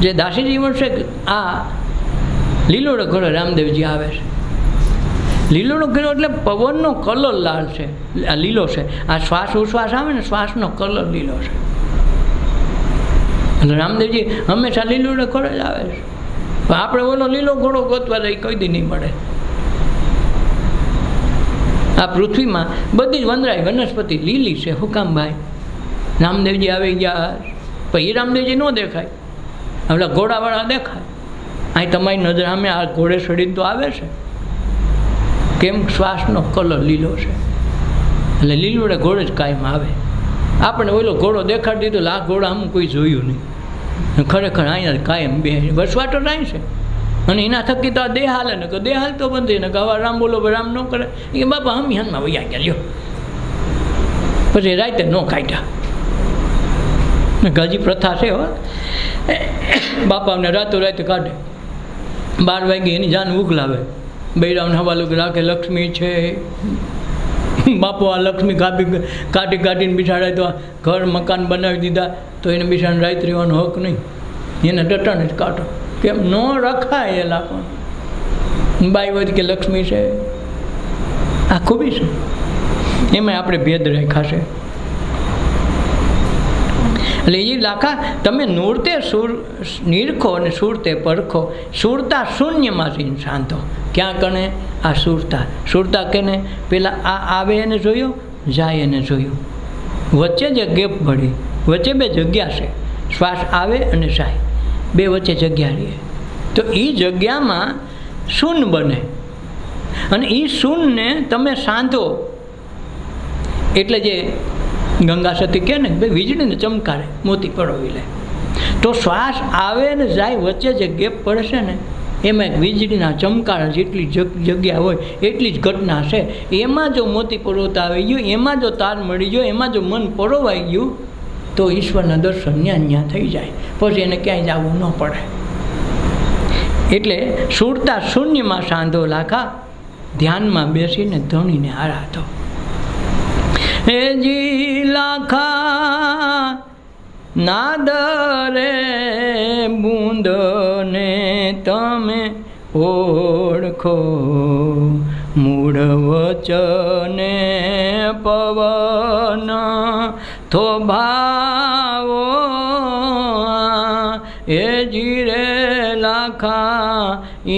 જે દાસીજી મળશે આ લીલોડો ઘોડો રામદેવજી આવે છે. લીલોડો ઘોડો એટલે પવનનો કલર લાલ છે, આ લીલો છે. આ શ્વાસ ઉશ્વાસ આવે ને શ્વાસનો કલર લીલો છે. એટલે રામદેવજી હંમેશા લીલોડો ઘોડો જ આવે છે. આપણે ઓલો લીલો ઘોડો ગોતવા જઈ કોઈ દી નહીં મળે. આ પૃથ્વીમાં બધી જ વનરાય વનસ્પતિ લીલી છે. હુકામભાઈ રામદેવજી આવી ગયા પછી રામદેવજી ન દેખાય, આપણા ઘોડાવાળા દેખાય. અહીં તમારી નજર સામે આ ઘોડે ચડીને તો આવે છે. કેમ? શ્વાસનો કલર લીલો છે. એટલે લીલોડે ઘોડે જ કાયમ આવે. આપણે ઓલો ઘોડો દેખાડી દીધો, આ ઘોડા આમ કોઈ જોયું નહીં. ખરેખર અહીંયા કાયમ બે વસવાટો થાય છે. અને એના થકી તો આ દેહ હાલે ને કે દેહ હાલતો બંધ ને કે હવે રામ બોલો રામ ન કરે એ બાપા હમ હાનમાં વૈયા ગયા લ્યો. પછી રાતે ન કાઢ્યા. ગાજી પ્રથા છે હો. બાપાને રાતો રાતે કાઢે. 12 વાગે એની જાન ઉગલાવે. બૈરાવને હવાલો રાખે લક્ષ્મી છે. બાપો આ લક્ષ્મી કાઢીને બિછાડે તો ઘર મકાન બનાવી દીધા તો એને બિછાડીને રાત રહેવાનો હક નહીં. એને ટટાને જ કાઢો. કેમ? ન રખાય એ લાખો. બાઈ વધ કે લક્ષ્મી છે આ ખૂબી છે. એમાં આપણે ભેદ રાખ્યા છે. એટલે એ લાખા તમે નૂરતે સુર નિરખો અને સુરતે પરખો. સુરતા શૂન્યમાંથી શાંતો. ક્યાં કણે? આ સુરતા. સુરતા કેને? પેલા આ આવે એને જોયો, જાય એને જોયું. વચ્ચે જે ગેપ પડી, વચ્ચે બે જગ્યા છે. શ્વાસ આવે અને જાય, બે વચ્ચે જગ્યા રહે. તો એ જગ્યામાં શૂન્ય બને અને એ શૂન્યને તમે સાંધો. એટલે જે ગંગા સતી કહે ને ભાઈ વીજળીને ચમકારે મોતી પરોવી લે. તો શ્વાસ આવે ને જાય વચ્ચે જે ગેપ પડે છે ને એમાં એક વીજળીના ચમકારા જેટલી જગ્યા હોય એટલી જ ઘટના છે. એમાં જો મોતી પરોવતા આવી ગયું, એમાં જો તાર મળી ગયો, એમાં જો મન પરોવાઈ ગયું તો ઈશ્વરના દર્શન ન્યા થઈ જાય. પછી એને ક્યાંય જવું ન પડે. એટલે સુરતા શૂન્યમાં સાંધો લાખા, ધ્યાનમાં બેસીને ધણીને આરાધો. હે જી લાખા નાદરે બૂંદને તમે ઓળખો, મૂળ વચને પવન થોભાવો. એ જીરે લાખા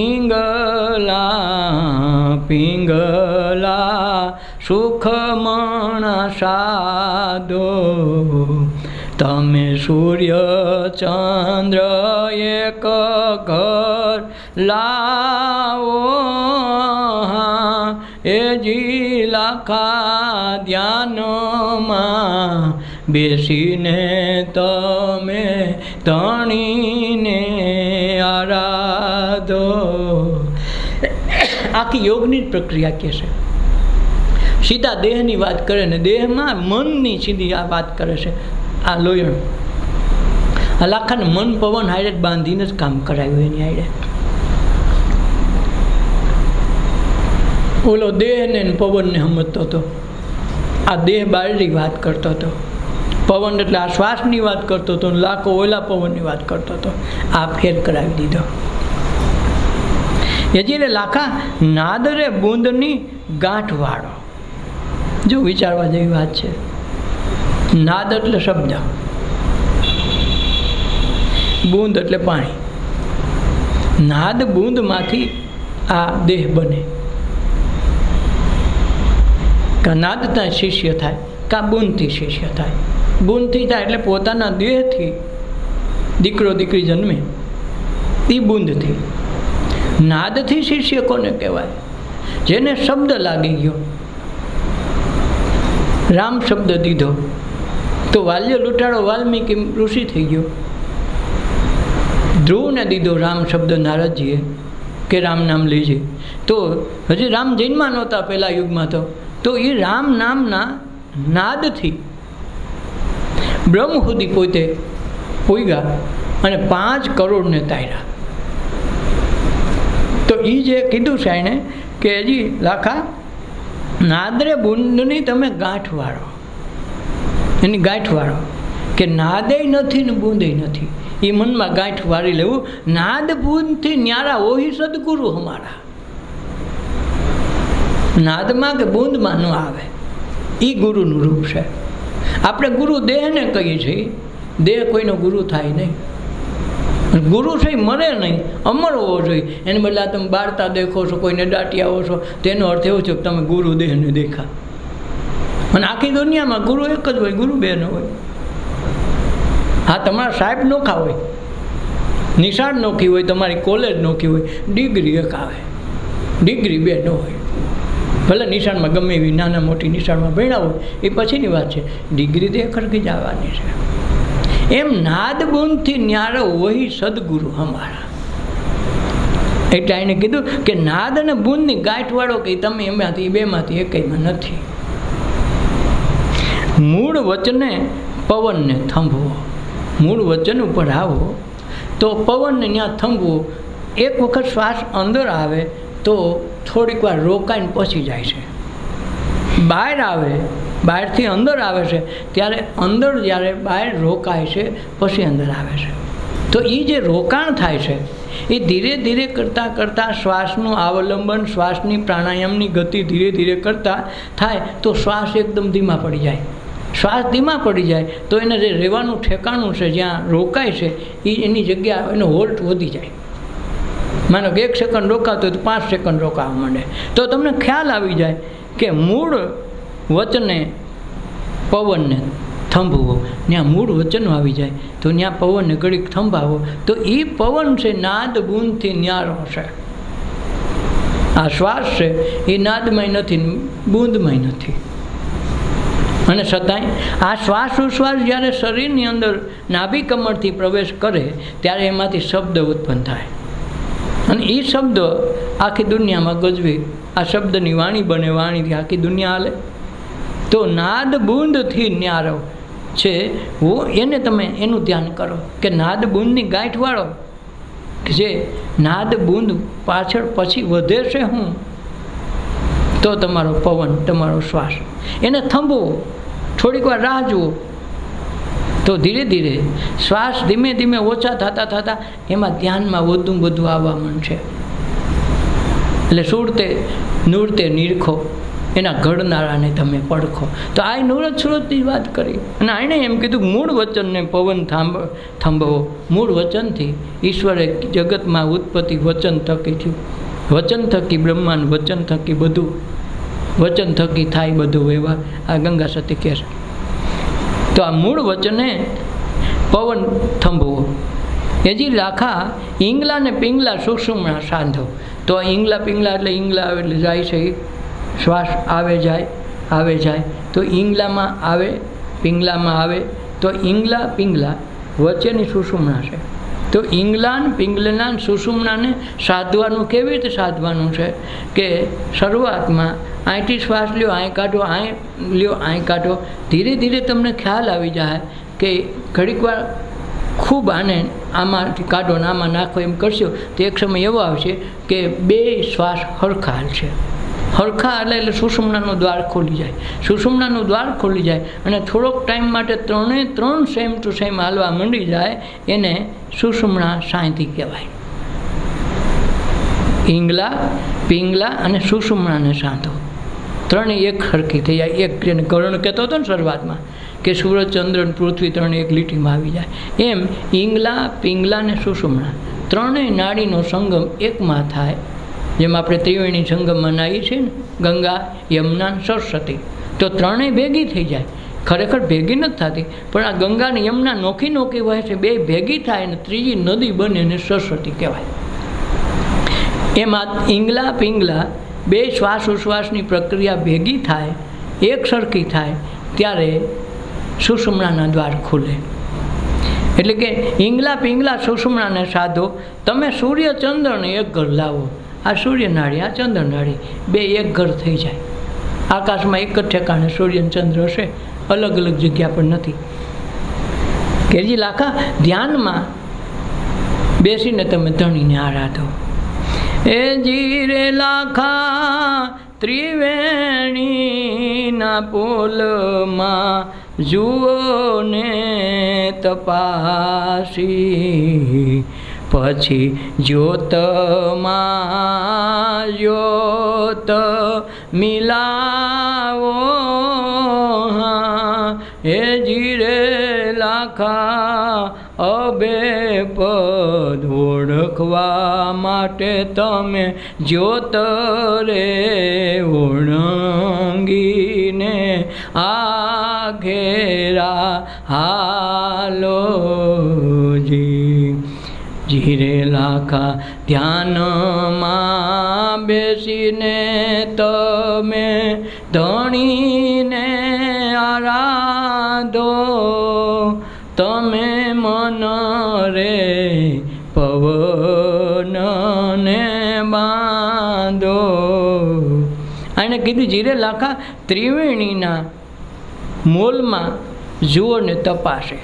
ઈંગલા પિંગલા સુખમણા સાધો. તમે સૂર્ય ચંદ્ર એક ઘર લાવો. એ જી લાખા ધ્યાનમાં બેસીને તમે ધણીને આરાધો. આખી યોગની જ પ્રક્રિયા કહે છે. સીધા દેહની વાત કરે ને દેહમાં મનની સીધી આ વાત કરે છે. આ લોયણ આ લાખાને મન પવન હારે બાંધીને જ કામ કરાવ્યું એની હારે. ઓલો દેહને પવનને સમજતો હતો, આ દેહ બાળની વાત કરતો હતો. પવન એટલે આ શ્વાસની વાત કરતો હતો, લાખો ઓલા પવનની વાત કરતો હતો. આ ફેર કરાવી દીધો. એ જે લાખા નાદરે બૂંદની ગાંઠવાળો. જો વિચારવા જેવી વાત છે. નાદ એટલે શબ્દ, બૂંદ એટલે પાણી. નાદ બૂંદમાંથી આ દેહ બને. કા નાદતા શિષ્ય થાય, કા બૂંદથી શિષ્ય થાય. બૂંદથી થાય એટલે પોતાના દેહથી દીકરો દીકરી જન્મે, એ બૂંદથી. નાદથી શિષ્ય કોને કહેવાય? જેને શબ્દ લાગી ગયો. રામ શબ્દ દીધો તો વાલ્ય લૂંટાડો વાલ્મીકી ઋષિ થઈ ગયો. ધ્રુવને દીધો રામ શબ્દ નારદજીએ કે રામ નામ લેજે, તો હજી રામ જન્મા નહોતા પહેલા યુગમાં. તો એ રામ નામના નાદથી બ્રહ્મ સુધી પોતે પૂગ્યા અને 5 કરોડને તાર્યા. તો એ જે કીધું છે એણે કે હજી લાખા નાદરે બુંદની તમે ગાંઠ વાળો, એની ગાંઠ વાળો, કે નાદે નથી ને બુંદે નથી, એ મનમાં ગાંઠ વાળી લેવું. નાદ બુંદથી ન્યારા ઓહી સદગુરુ અમારા. નાદમાં કે બુંદમાં ન આવે, એ ગુરુનું રૂપ છે. આપણે ગુરુ દેહને કહીએ છીએ, દેહ કોઈનો ગુરુ થાય નહીં. ગુરુ છે મરે નહીં, અમર હોવો જોઈએ. એને બદલે તમે બાળતા દેખો છો, કોઈને દાટી આવો છો, તેનો અર્થ એવો છે કે તમે ગુરુ દેહને દેખા. અને આખી દુનિયામાં ગુરુ એક જ હોય, ગુરુ બે ન હોય. હા, તમારા સાહેબ નોખા હોય, નિશાળ નોખી હોય, તમારી કોલેજ નોખી હોય, ડિગ્રી એક આવે, ડિગ્રી બે ન હોય. ભલે નિશાળમાં ગમે એવી નાના મોટી નિશાળમાં ભણ્યા હોય, એ પછીની વાત છે, ડિગ્રી તો એક હરખી જ આવવાની છે. એમ નાદ બુંદથી ન્યારો વહી સદગુરુ અમારા. એટલે એને કીધું કે નાદ અને બુંદની ગાંઠ વાળો કે તમે એમાંથી બેમાંથી એકમાં નથી. મૂળ વચને પવનને થંભવો, મૂળ વચન ઉપર આવો તો પવનને ત્યાં થંભવો. એક વખત શ્વાસ અંદર આવે તો થોડીક વાર રોકાઈને પછી જાય છે, બહાર આવે, બહારથી અંદર આવે છે ત્યારે અંદર જ્યારે બહાર રોકાય છે પછી અંદર આવે છે. તો એ જે રોકાણ થાય છે એ ધીરે ધીરે કરતાં કરતાં શ્વાસનું અવલંબન, શ્વાસની પ્રાણાયામની ગતિ ધીરે ધીરે કરતાં થાય તો શ્વાસ એકદમ ધીમા પડી જાય. શ્વાસ ધીમા પડી જાય તો એને જે રહેવાનું ઠેકાણું છે, જ્યાં રોકાય છે, એ એની જગ્યા એનો હોલ્ટ વધી જાય. માનો કે 1 સેકન્ડ રોકાતો હોય તો 5 સેકન્ડ રોકાવા માંડે. તો તમને ખ્યાલ આવી જાય કે મૂળ વચને પવનને થંભવો, ત્યાં મૂળ વચનો આવી જાય તો ત્યાં પવનને ઘડીક થંભાવો તો એ પવન છે નાદ બુંદથી ન્યારો છે. આ શ્વાસ છે એ નાદમાંય નથી, બુંદમાંય નથી. અને છતાંય આ શ્વાસ ઉશ્વાસ જ્યારે શરીરની અંદર નાભી કમળથી પ્રવેશ કરે ત્યારે એમાંથી શબ્દ ઉત્પન્ન થાય અને એ શબ્દ આખી દુનિયામાં ગજવે. આ શબ્દની વાણી બને, વાણીથી આખી દુનિયા હાલે. તો નાદ બુંદથી ન્યારો છે એને તમે એનું ધ્યાન કરો કે નાદ બુંદની ગાંઠ વાળો કે જે નાદ બુંદ પાછળ પછી વધે છે હું તો તમારો પવન, તમારો શ્વાસ, એને થંભવો, થોડીક વાર રાહ જુઓ તો ધીરે ધીરે શ્વાસ ધીમે ધીમે ઓછા થતાં થતાં એમાં ધ્યાનમાં વધુ વધુ આવવા માંડશે. એટલે સુરતે નૂરતે નિરખો, એના ઘડનારાને તમે પડખો. તો આ નૂરત સુરતની વાત કરી અને એણે એમ કીધું મૂળ વચનને પવન થંભવો. મૂળ વચનથી ઈશ્વરે જગતમાં ઉત્પત્તિ વચન થકી થયું. વચન થકી બ્રહ્માંડ, વચન થકી બધું, વચન થકી થાય બધું વ્યવહાર. આ ગંગા સતી કહે છે. તો આ મૂળ વચને પવન થંભવો. એજી લાખા ઈંગલા ને પિંગલા સુષુમ્ના સાંધો. તો ઈંગલા પિંગલા એટલે ઈંગલા આવે એટલે જાય છે, શ્વાસ આવે જાય, આવે જાય. તો ઈંગલામાં આવે, પિંગલામાં આવે. તો ઈંગલા પિંગલા વચ્ચેની સુષુમ્ના છે. તો ઈંગલાન પિંગલાન સુષુમ્નાને સાધવાનું કેવી રીતે સાધવાનું છે કે શરૂઆતમાં અહીંથી શ્વાસ લ્યો, અહીં કાઢો, અહીં લ્યો, અહીં કાઢો. ધીરે ધીરે તમને ખ્યાલ આવી જાય કે ઘડીક વાર ખૂબ આને આમાંથી કાઢો ને આમાં નાખો એમ કરશો તો એક સમય એવો આવશે કે 2 શ્વાસ હરખા હાલશે. હરખા એટલે સુષુમ્નાનું દ્વાર ખોલી જાય. સુષુમ્નાનું દ્વાર ખોલી જાય અને થોડોક ટાઈમ માટે 3 સેમ ટુ સેમ હાલવા માંડી જાય, એને સુષુમ્ના શાંતિ કહેવાય. ઈંગલા પિંગલા અને સુષુમ્નાને સાંધો, ત્રણેય એક હરખી થઈ જાય. એક જેને કર્ણ કહેતો હતો ને શરૂઆતમાં કે સૂરજ, ચંદ્ર અને પૃથ્વી ત્રણેય એક લીટીમાં આવી જાય, એમ ઈંગલા પિંગલા અને સુષુમ્ના ત્રણેય નાડીનો સંગમ એકમાં થાય. જેમ આપણે ત્રિવેણી સંગમમાં નાહીએ છીએ ને, ગંગા, યમુના, સરસ્વતી, તો ત્રણેય ભેગી થઈ જાય. ખરેખર ભેગી નથી થતી, પણ આ ગંગા અને યમુના નોખી નોખી વહે છે, 2 ભેગી થાય ને ત્રીજી નદી બને ને સરસ્વતી કહેવાય. એમાં ઈંગલા પિંગલા 2 શ્વાસ ઉશ્વાસની પ્રક્રિયા ભેગી થાય, એક સરખી થાય ત્યારે સુષુમ્નાના દ્વાર ખુલે. એટલે કે ઈંગલા પિંગલા સુષુમ્નાને સાધો. તમે સૂર્ય ચંદ્રને એક ઘર લાવો. આ સૂર્ય નાડી, આ ચંદ્ર નાડી, 2 એક ઘર થઈ જાય. આકાશમાં એક જ ઠેકાણે સૂર્ય ચંદ્ર હશે, અલગ અલગ જગ્યા પર નથી. કે જી લાખા ધ્યાનમાં બેસીને તમે ધણીને આરાધો. એ જીરે લાખા ત્રિવેણીના પોલમાં જુઓ ને તપાસી, પછી જ્યોતમાં જ્યોત મિલાવો. હે જીરે લાખા અબે પદ ઓળખવા માટે તમે જ્યોત રે ઓળંગીને આઘેરા હાલોજી. જીરે લાખા ધ્યાનમાં બેસીને તમે ધણીને આરાધો. તમે મન રે પવનને બાંધો. આને કીધું જીરે લાખા ત્રિવેણીના મોલમાં જુઓ ને તપાસે.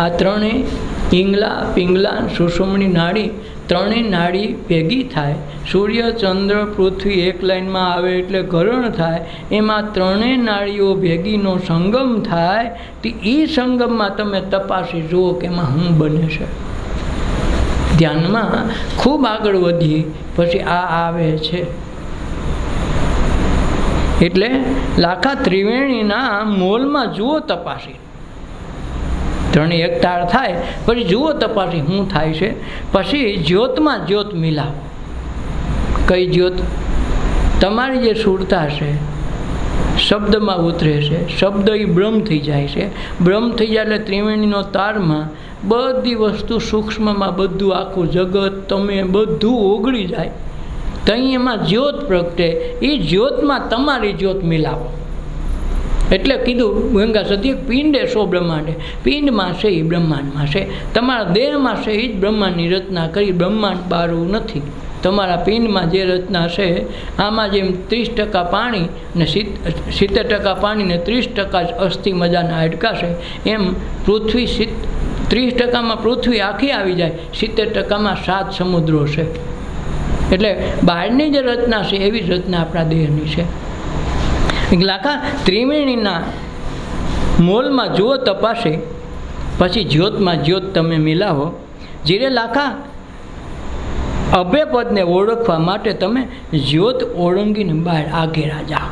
આ ત્રણેય પિંગલા, પિંગલા, સુષુમ્ની નાડી, ત્રણેય નાડી ભેગી થાય. સૂર્ય, ચંદ્ર, પૃથ્વી એક લાઈનમાં આવે એટલે ગરણ થાય. એમાં ત્રણેય નાડીઓ ભેગીનો સંગમ થાય. તો એ સંગમમાં તમે તપાસી જુઓ કે એમાં શું બને છે. ધ્યાનમાં ખૂબ આગળ વધી પછી આ આવે છે. એટલે લાખા ત્રિવેણીના મોલમાં જુઓ તપાસી. ત્રણેય એક તાળ થાય પછી જુઓ તપાસી શું થાય છે. પછી જ્યોતમાં જ્યોત મિલાવો. કઈ જ્યોત? તમારી જે સુરતા છે શબ્દમાં ઉતરે છે. શબ્દ એ બ્રહ્મ થઈ જાય છે. બ્રહ્મ થઈ જાય એટલે ત્રિવેણીનો તારમાં બધી વસ્તુ સૂક્ષ્મમાં બધું આખું જગત તમે બધું ઓગળી જાય. તઈ એમાં જ્યોત પ્રગટે. એ જ્યોતમાં તમારી જ્યોત મિલાવો. એટલે કીધું ગંગા સતી પિંડે સો બ્રહ્માંડે. પિંડમાં છે એ બ્રહ્માંડમાં છે. તમારા દેહમાં છે એ જ બ્રહ્માંડની રચના કરી. બ્રહ્માંડ બારું નથી. તમારા પિંડમાં જે રચના છે આમાં જેમ 30% પાણી ને 70% પાણી ને 30% અસ્થિ મજાના હાડકા છે, એમ પૃથ્વી 30%માં પૃથ્વી આખી આવી જાય, 70%માં 7 સમુદ્રો છે. એટલે બહારની જે રચના છે એવી જ રચના આપણા દેહની છે. લાખા ત્રિવેણીના મોલમાં જુઓ તપાસે પછી જ્યોતમાં જ્યોત તમે મિલાવો. જીરે લાખા અભય પદને ઓળખવા માટે તમે જ્યોત ઓળંગીને બહાર આગેરા જાઓ.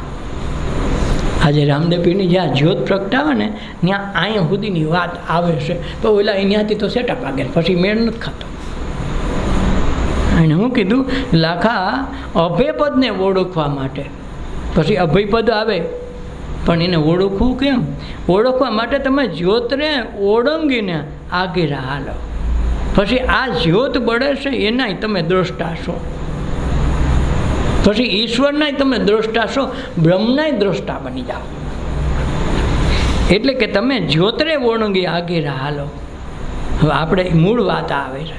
આજે રામદેવપીરની જ્યાં જ્યોત પ્રગટાવે ને ત્યાં અહીંયા સુધીની વાત આવે છે. તો ઓલા અહીંયાથી તો સેટઅપ આગળ પછી મેળ નથી ખાતો. અને હું કીધું લાખા અભયપદને ઓળખવા માટે. પછી અભયપદ આવે પણ એને ઓળખવું કેમ? ઓળખવા માટે તમે જ્યોતને ઓળંગીને આગેરા હાલો. પછી આ જ્યોત બળે છે એનાય તમે દ્રષ્ટા છો. પછી ઈશ્વરનાય તમે દ્રષ્ટા છો, બ્રહ્મનાય દ્રષ્ટા બની જાઓ. એટલે કે તમે જ્યોતને ઓળંગી આગેરા હાલો. હવે આપણે મૂળ વાત આવે છે.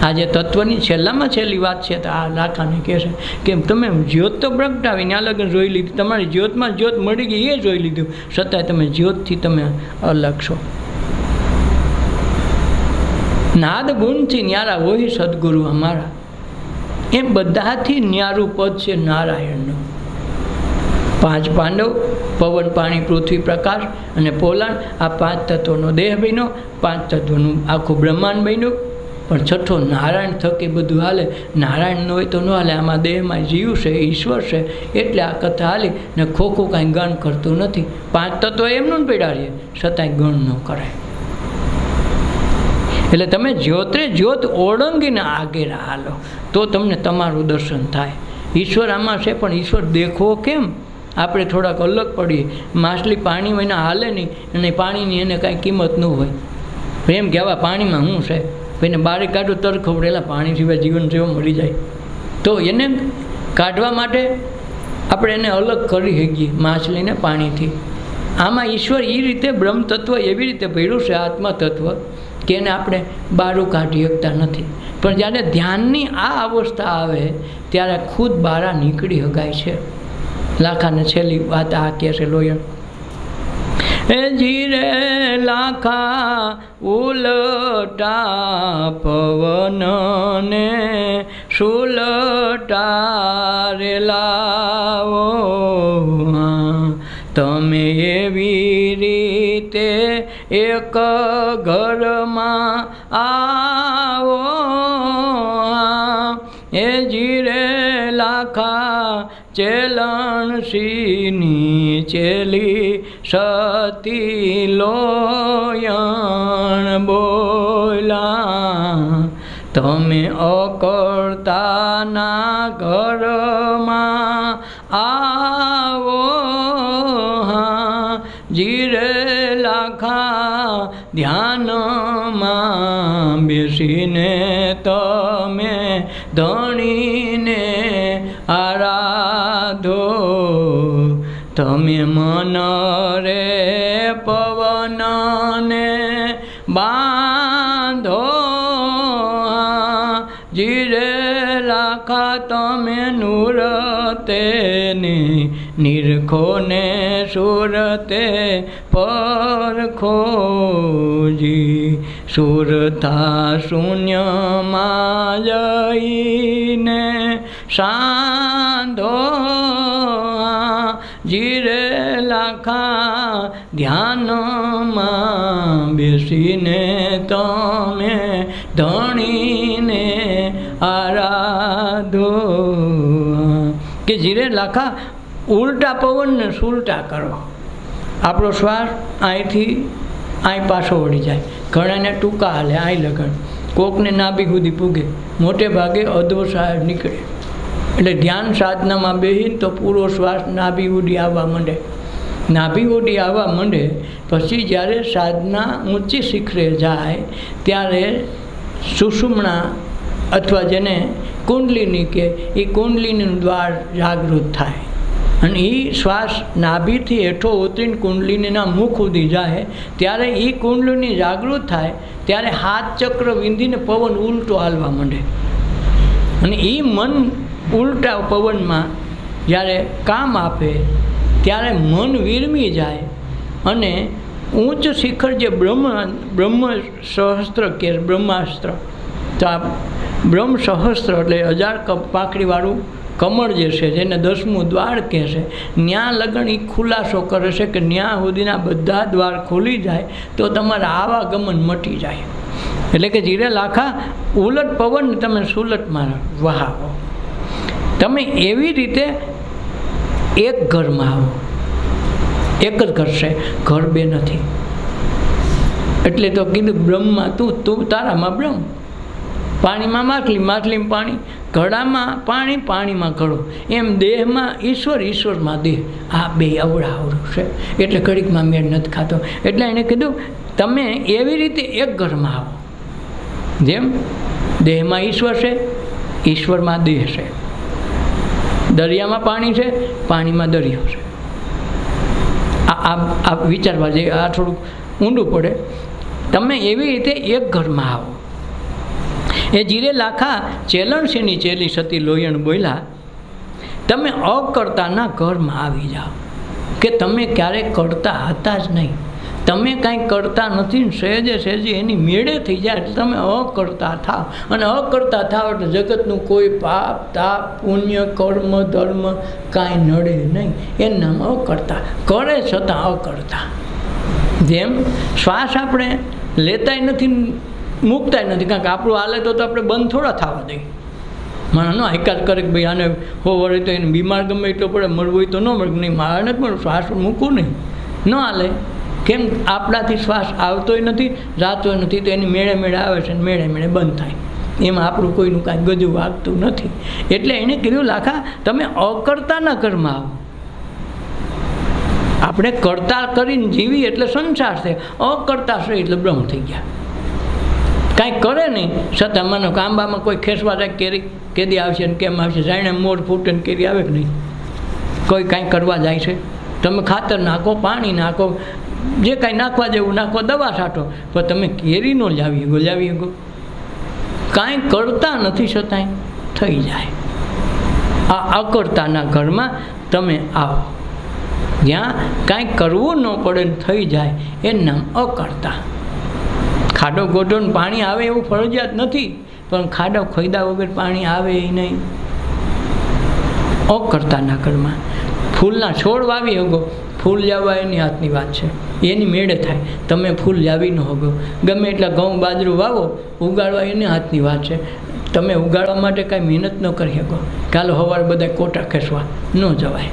આજે તત્વની છેલ્લામાં છેલ્લી વાત છે તો આ લાખાને કહે છે કે તમે જ્યોત તો પ્રગટાવીને આ લગ્ન જોઈ લીધી. તમારી જ્યોતમાં જ્યોત મળી ગઈ એ જોઈ લીધું, છતાંય તમે જ્યોતથી તમે અલગ છો. નાદ ગુણથી ન્યારા હોય સદગુરુ અમારા. એ બધાથી ન્યારું પદ છે નારાયણનું. 5 પાંડવ, પવન, પાણી, પૃથ્વી, પ્રકાશ અને પોલાણ, આ 5 તત્વોનો દેહ બન્યો. 5 તત્વોનું આખું બ્રહ્માંડ બન્યું. પણ છઠ્ઠો નારાયણ થકી બધું હાલે. નારાયણ ન હોય તો ન હાલે. આમાં દેહમાં જીવ છે, ઈશ્વર છે, એટલે આ કથા હાલી ને ખોખું કાંઈ ગણ કરતું નથી. 5 તત્વો એમનું પીડા છે, છતાંય ગણ ન કરાય. એટલે તમે જ્યોતરે જ્યોત ઓળંગીને આગેરા હાલો તો તમને તમારું દર્શન થાય. ઈશ્વર આમાં છે પણ ઈશ્વર દેખવો કેમ? આપણે થોડાક અલગ પડીએ. માછલી પાણી વિના હાલે નહીં અને પાણીની એને કાંઈ કિંમત ન હોય. એમ કહેવા પાણીમાં શું છે? એને બારી કાઢું તર ખવડેલા પાણી સિવાય જીવન જેવો મળી જાય. તો એને કાઢવા માટે આપણે એને અલગ કરી શકીએ માછલીને પાણીથી. આમાં ઈશ્વર એ રીતે બ્રહ્મ તત્વ એવી રીતે ભર્યું છે, આત્મા તત્વ, કે એને આપણે બારું કાઢી શકતા નથી. પણ જ્યારે ધ્યાનની આ અવસ્થા આવે ત્યારે ખુદ બહાર નીકળી શકાય છે. લાખાને છેલ્લી વાત આ કહે છે લોયણ. એ જીરે લાખા ઉલટા પવનને સુલટા રે લાવો, તમે એવી રીતે એક ઘરમાં આવો, એ જીરે લાખા ચેલણસીની ચેલી સતી લોયણ બોલા, તમે અકર્તાના ઘરમાં આવો, જીરે લાખા ધ્યાનમાં બેસીને તમે ધણીને આરાધો, તમે મન રે પવનને બાંધો, જીરે લાખા તમે નૂરતે ને નિરખો ને સુરતે પરખોજી, સુરતા શૂન્યમાં જઈને સાંધો, જીરે લાખા ધ્યાનમાં બેસીને તમે ધણીને આરાધો, કે જીરે લાખા ઉલટા પવનને સુલટા કરો. આપણો શ્વાસ અહીંથી અહીં પાછો વળી જાય, ઘણાને ટૂંકા હાલે અહીં લગન, કોકને નાભી સુધી પૂગે, મોટે ભાગે અધો સાહેબ નીકળે. એટલે ધ્યાન સાધનામાં બેસીને તો પૂરો શ્વાસ નાભી ઉડી આવવા માંડે, નાભી ઉડી આવવા માંડે પછી જ્યારે સાધના ઊંચી શિખરે જાય ત્યારે સુષુમ્ના અથવા જેને કુંડલીની કે એ કુંડલીનું દ્વાર જાગૃત થાય, અને એ શ્વાસ નાભીથી હેઠો ઉતરીને કુંડલીનીના મુખ સુધી જાય ત્યારે એ કુંડલીની જાગૃત થાય ત્યારે હાથ ચક્ર વિંધીને પવન ઉલટો હાલવા માંડે, અને એ મન ઉલટા પવનમાં જ્યારે કામ આપે ત્યારે મન વિરમી જાય, અને ઉચ્ચ શિખર જે બ્રહ્મ સહસ્ત્ર કે બ્રહ્માસ્ત્ર, તો આ બ્રહ્મ સહસ્ત્ર એટલે 1000 પાંખડીવાળું કમળ જે છે જેને 10મું દ્વાર કહે છે, ત્યાં લગન એ ખુલાસો કરે છે કે ત્યાં સુધીના બધા દ્વાર ખુલી જાય તો તમારા આવાગમન મટી જાય. એટલે કે જીરે લાખા ઉલટ પવન તમે સુલટમાં વહાવો, તમે એવી રીતે એક ઘરમાં આવો. એક જ ઘર છે, ઘર બે નથી. એટલે તો કીધું બ્રહ્મમાં તું તારામાં બ્રહ્મ, પાણીમાં માછલી, માછલીમાં પાણી, ઘડામાં પાણી, પાણીમાં ઘડો, એમ દેહમાં ઈશ્વર, ઈશ્વરમાં દેહ. આ બે અવળું છે, એટલે ઘડીકમાં મેળ નથી ખાતો. એટલે એણે કીધું તમે એવી રીતે એક ઘરમાં આવો, જેમ દેહમાં ઈશ્વર છે, ઈશ્વરમાં દેહ છે, દરિયામાં પાણી છે, પાણીમાં દરિયો છે. આ વિચારવા જે આ થોડુંક ઊંડું પડે. તમે એવી રીતે એક ઘરમાં આવો. એ જીરે લાખા ચેલણસીની ચેલી સતી લોયણ બોલ્યા, તમે અકર્તાના ઘરમાં આવી જાઓ, કે તમે ક્યારેક કરતા હતા જ નહીં, તમે કાંઈ કરતા નથી, સહેજે સહેજે એની મેળે થઈ જાય એટલે તમે અકર્તા થાવ, અને અકર્તા થાવ એટલે જગતનું કોઈ પાપ તાપ પુણ્ય કર્મ ધર્મ કાંઈ નડે નહીં. એનું નામ અકર્તા, કરે છતાં અકર્તા. જેમ શ્વાસ આપણે લેતાય નથી મૂકતાય નથી, કારણ કે આપણું હાલે તો આપણે બંધ થોડા થવા દઈએ. માણસ નો એકાદ કરે કે ભાઈ આને હો વળે તો એને બીમાર ગમે એટલો પડે, મળવું હોય તો ન મળે, નહીં મારે નથી મળવું, શ્વાસ મૂકવું નહીં, ન હાલે. કેમ? આપણાથી શ્વાસ આવતોય નથી, જાતોય નથી, તો એની મેળે મેળે આવે છે, મેળે મેળે બંધ થાય. એમાં આપણું કોઈનું કાંઈ ગજું વાગતું નથી. એટલે એણે કીધું લાખા તમે અકર્તાના ઘરમાં આવો. આપણે કરતા કરીને જીવી એટલે સંસાર છે, અકર્તા છે એટલે બ્રહ્મ થઈ ગયા. કાંઈ કરે નહીં છતાં માનો કે આંબામાં કોઈ ખેસવા જાય કેરી કેદી આવશે ને કેમ આવશે, જાણે મોર ફૂટે ને કેરી આવે કે નહીં. કોઈ કાંઈ કરવા જાય છે, તમે ખાતર નાખો, પાણી નાખો, જે કાંઈ નાખવા જેવું નાખો, દવા છાંટો, પણ તમે કેરી નો લાવી શકો. કાંઈ કરતા નથી છતાંય થઈ જાય. આ અકર્તાના ઘરમાં તમે આવો. જ્યાં કાંઈ કરવું ન પડે ને થઈ જાય એનું નામ અકર્તા. ખાડો ગોઠો ને પાણી આવે એવું ફરજિયાત નથી, પણ ખાડો ખોદ્યા વગર પાણી આવે એ નહીં. અકર્તાના કર્મમાં ફૂલના છોડ વાવી હગો, ફૂલ લાવવા એની હાથની વાત છે, એની મેળે થાય. તમે ફૂલ લાવી ન હગો, ગમે એટલા ઘઉં બાજરું વાવો, ઉગાડવા એની હાથની વાત છે. તમે ઉગાડવા માટે કાંઈ મહેનત ન કરી શકો, કાલે સવારે બધા કોટા ખેંચવા ન જવાય,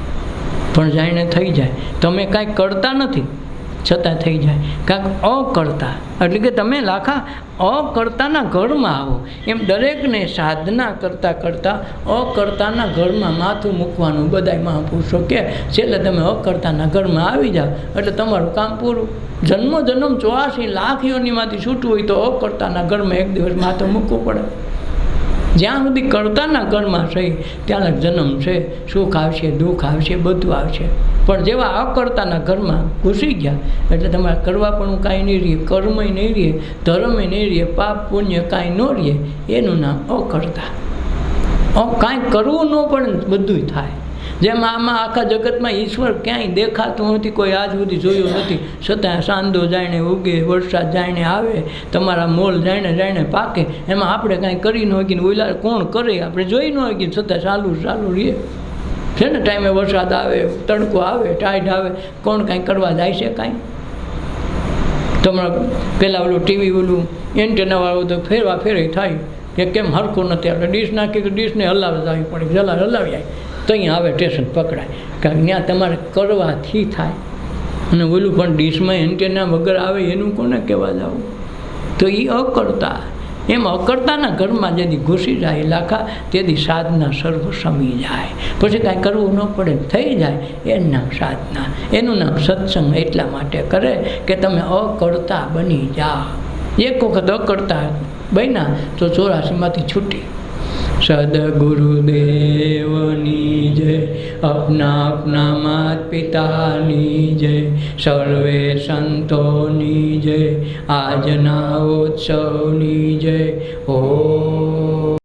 પણ જાણે થઈ જાય. તમે કાંઈ કરતા નથી છતાં થઈ જાય. કાંઈક અકર્તા એટલે કે તમે લાખા અકર્તાના ઘરમાં આવો. એમ દરેકને સાધના કરતાં કરતાં અકર્તાના ઘરમાં માથું મૂકવાનું બધાય મહાપુરુષો કહે. છેલ્લે તમે અકર્તાના ઘરમાં આવી જાઓ એટલે તમારું કામ પૂરું. જન્મ 84 લાખ યોનિમાંથી છૂટવું હોય તો અકર્તાના ઘરમાં એક દિવસ માથું મૂકવું પડે. જ્યાં સુધી કર્તાના ઘરમાં છે ત્યાં જન્મ છે, સુખ આવશે, દુઃખ આવશે, બધું આવશે. પણ જેવા અકર્તાના ઘરમાં ઘૂસી ગયા એટલે તમારે કરવા પણ કાંઈ નહીં રહે, કર્મય નહીં રહે, ધર્મય નહીં રહે, પાપ પુણ્ય કાંઈ ન રહે. એનું નામ અકર્તા. કાંઈ કરવું ન પડે બધું થાય. જેમ આમાં આખા જગતમાં ઈશ્વર ક્યાંય દેખાતું નથી, કોઈ આજ સુધી જોયું નથી, છતાં સાંદો જાણે ઉગે, વરસાદ જાણે આવે, તમારા મોલ જાણે પાકે. એમાં આપણે કાંઈ કરી ન હોય, ઓલા કોણ કરે આપણે જોઈ ન હોય, છતાં ચાલુ રહીએ છે ને. ટાઈમે વરસાદ આવે, તડકો આવે, ટાઈડ આવે, કોણ કાંઈ કરવા જાય છે? કાંઈ. તમારા પહેલાં ઓલું ટીવી ઓલું એન્ટેનાવાળું તો ફેરે થાય કે કેમ હરખું નથી, આપણે ડીશ નાખી તો ડીશને હલાવતા આવી પડે, હલાવી જાય તો અહીંયા આવે સ્ટેશન પકડાય. કારણ ત્યાં તમારે કરવાથી થાય. અને ઓલું પણ ડીશમાં એન્ટેના વગર આવે એનું કોને કહેવા જવું? તો એ અકર્તા. એમ અકર્તાના ઘરમાં જેથી ઘૂસી જાય લાખા તેથી સાધના સર્વ સમી જાય. પછી કાંઈ કરવું ન પડે, થઈ જાય. એનું નામ સાધના, એનું નામ સત્સંગ. એટલા માટે કરે કે તમે અકર્તા બની જાઓ. એક વખત અકર્તા બન્યા તો 84માંથી છૂટી. સદગુરુદેવની જય, अपना मात पिताની જય, સર્વે સંતોની જય, આજના ઉત્સવની જય.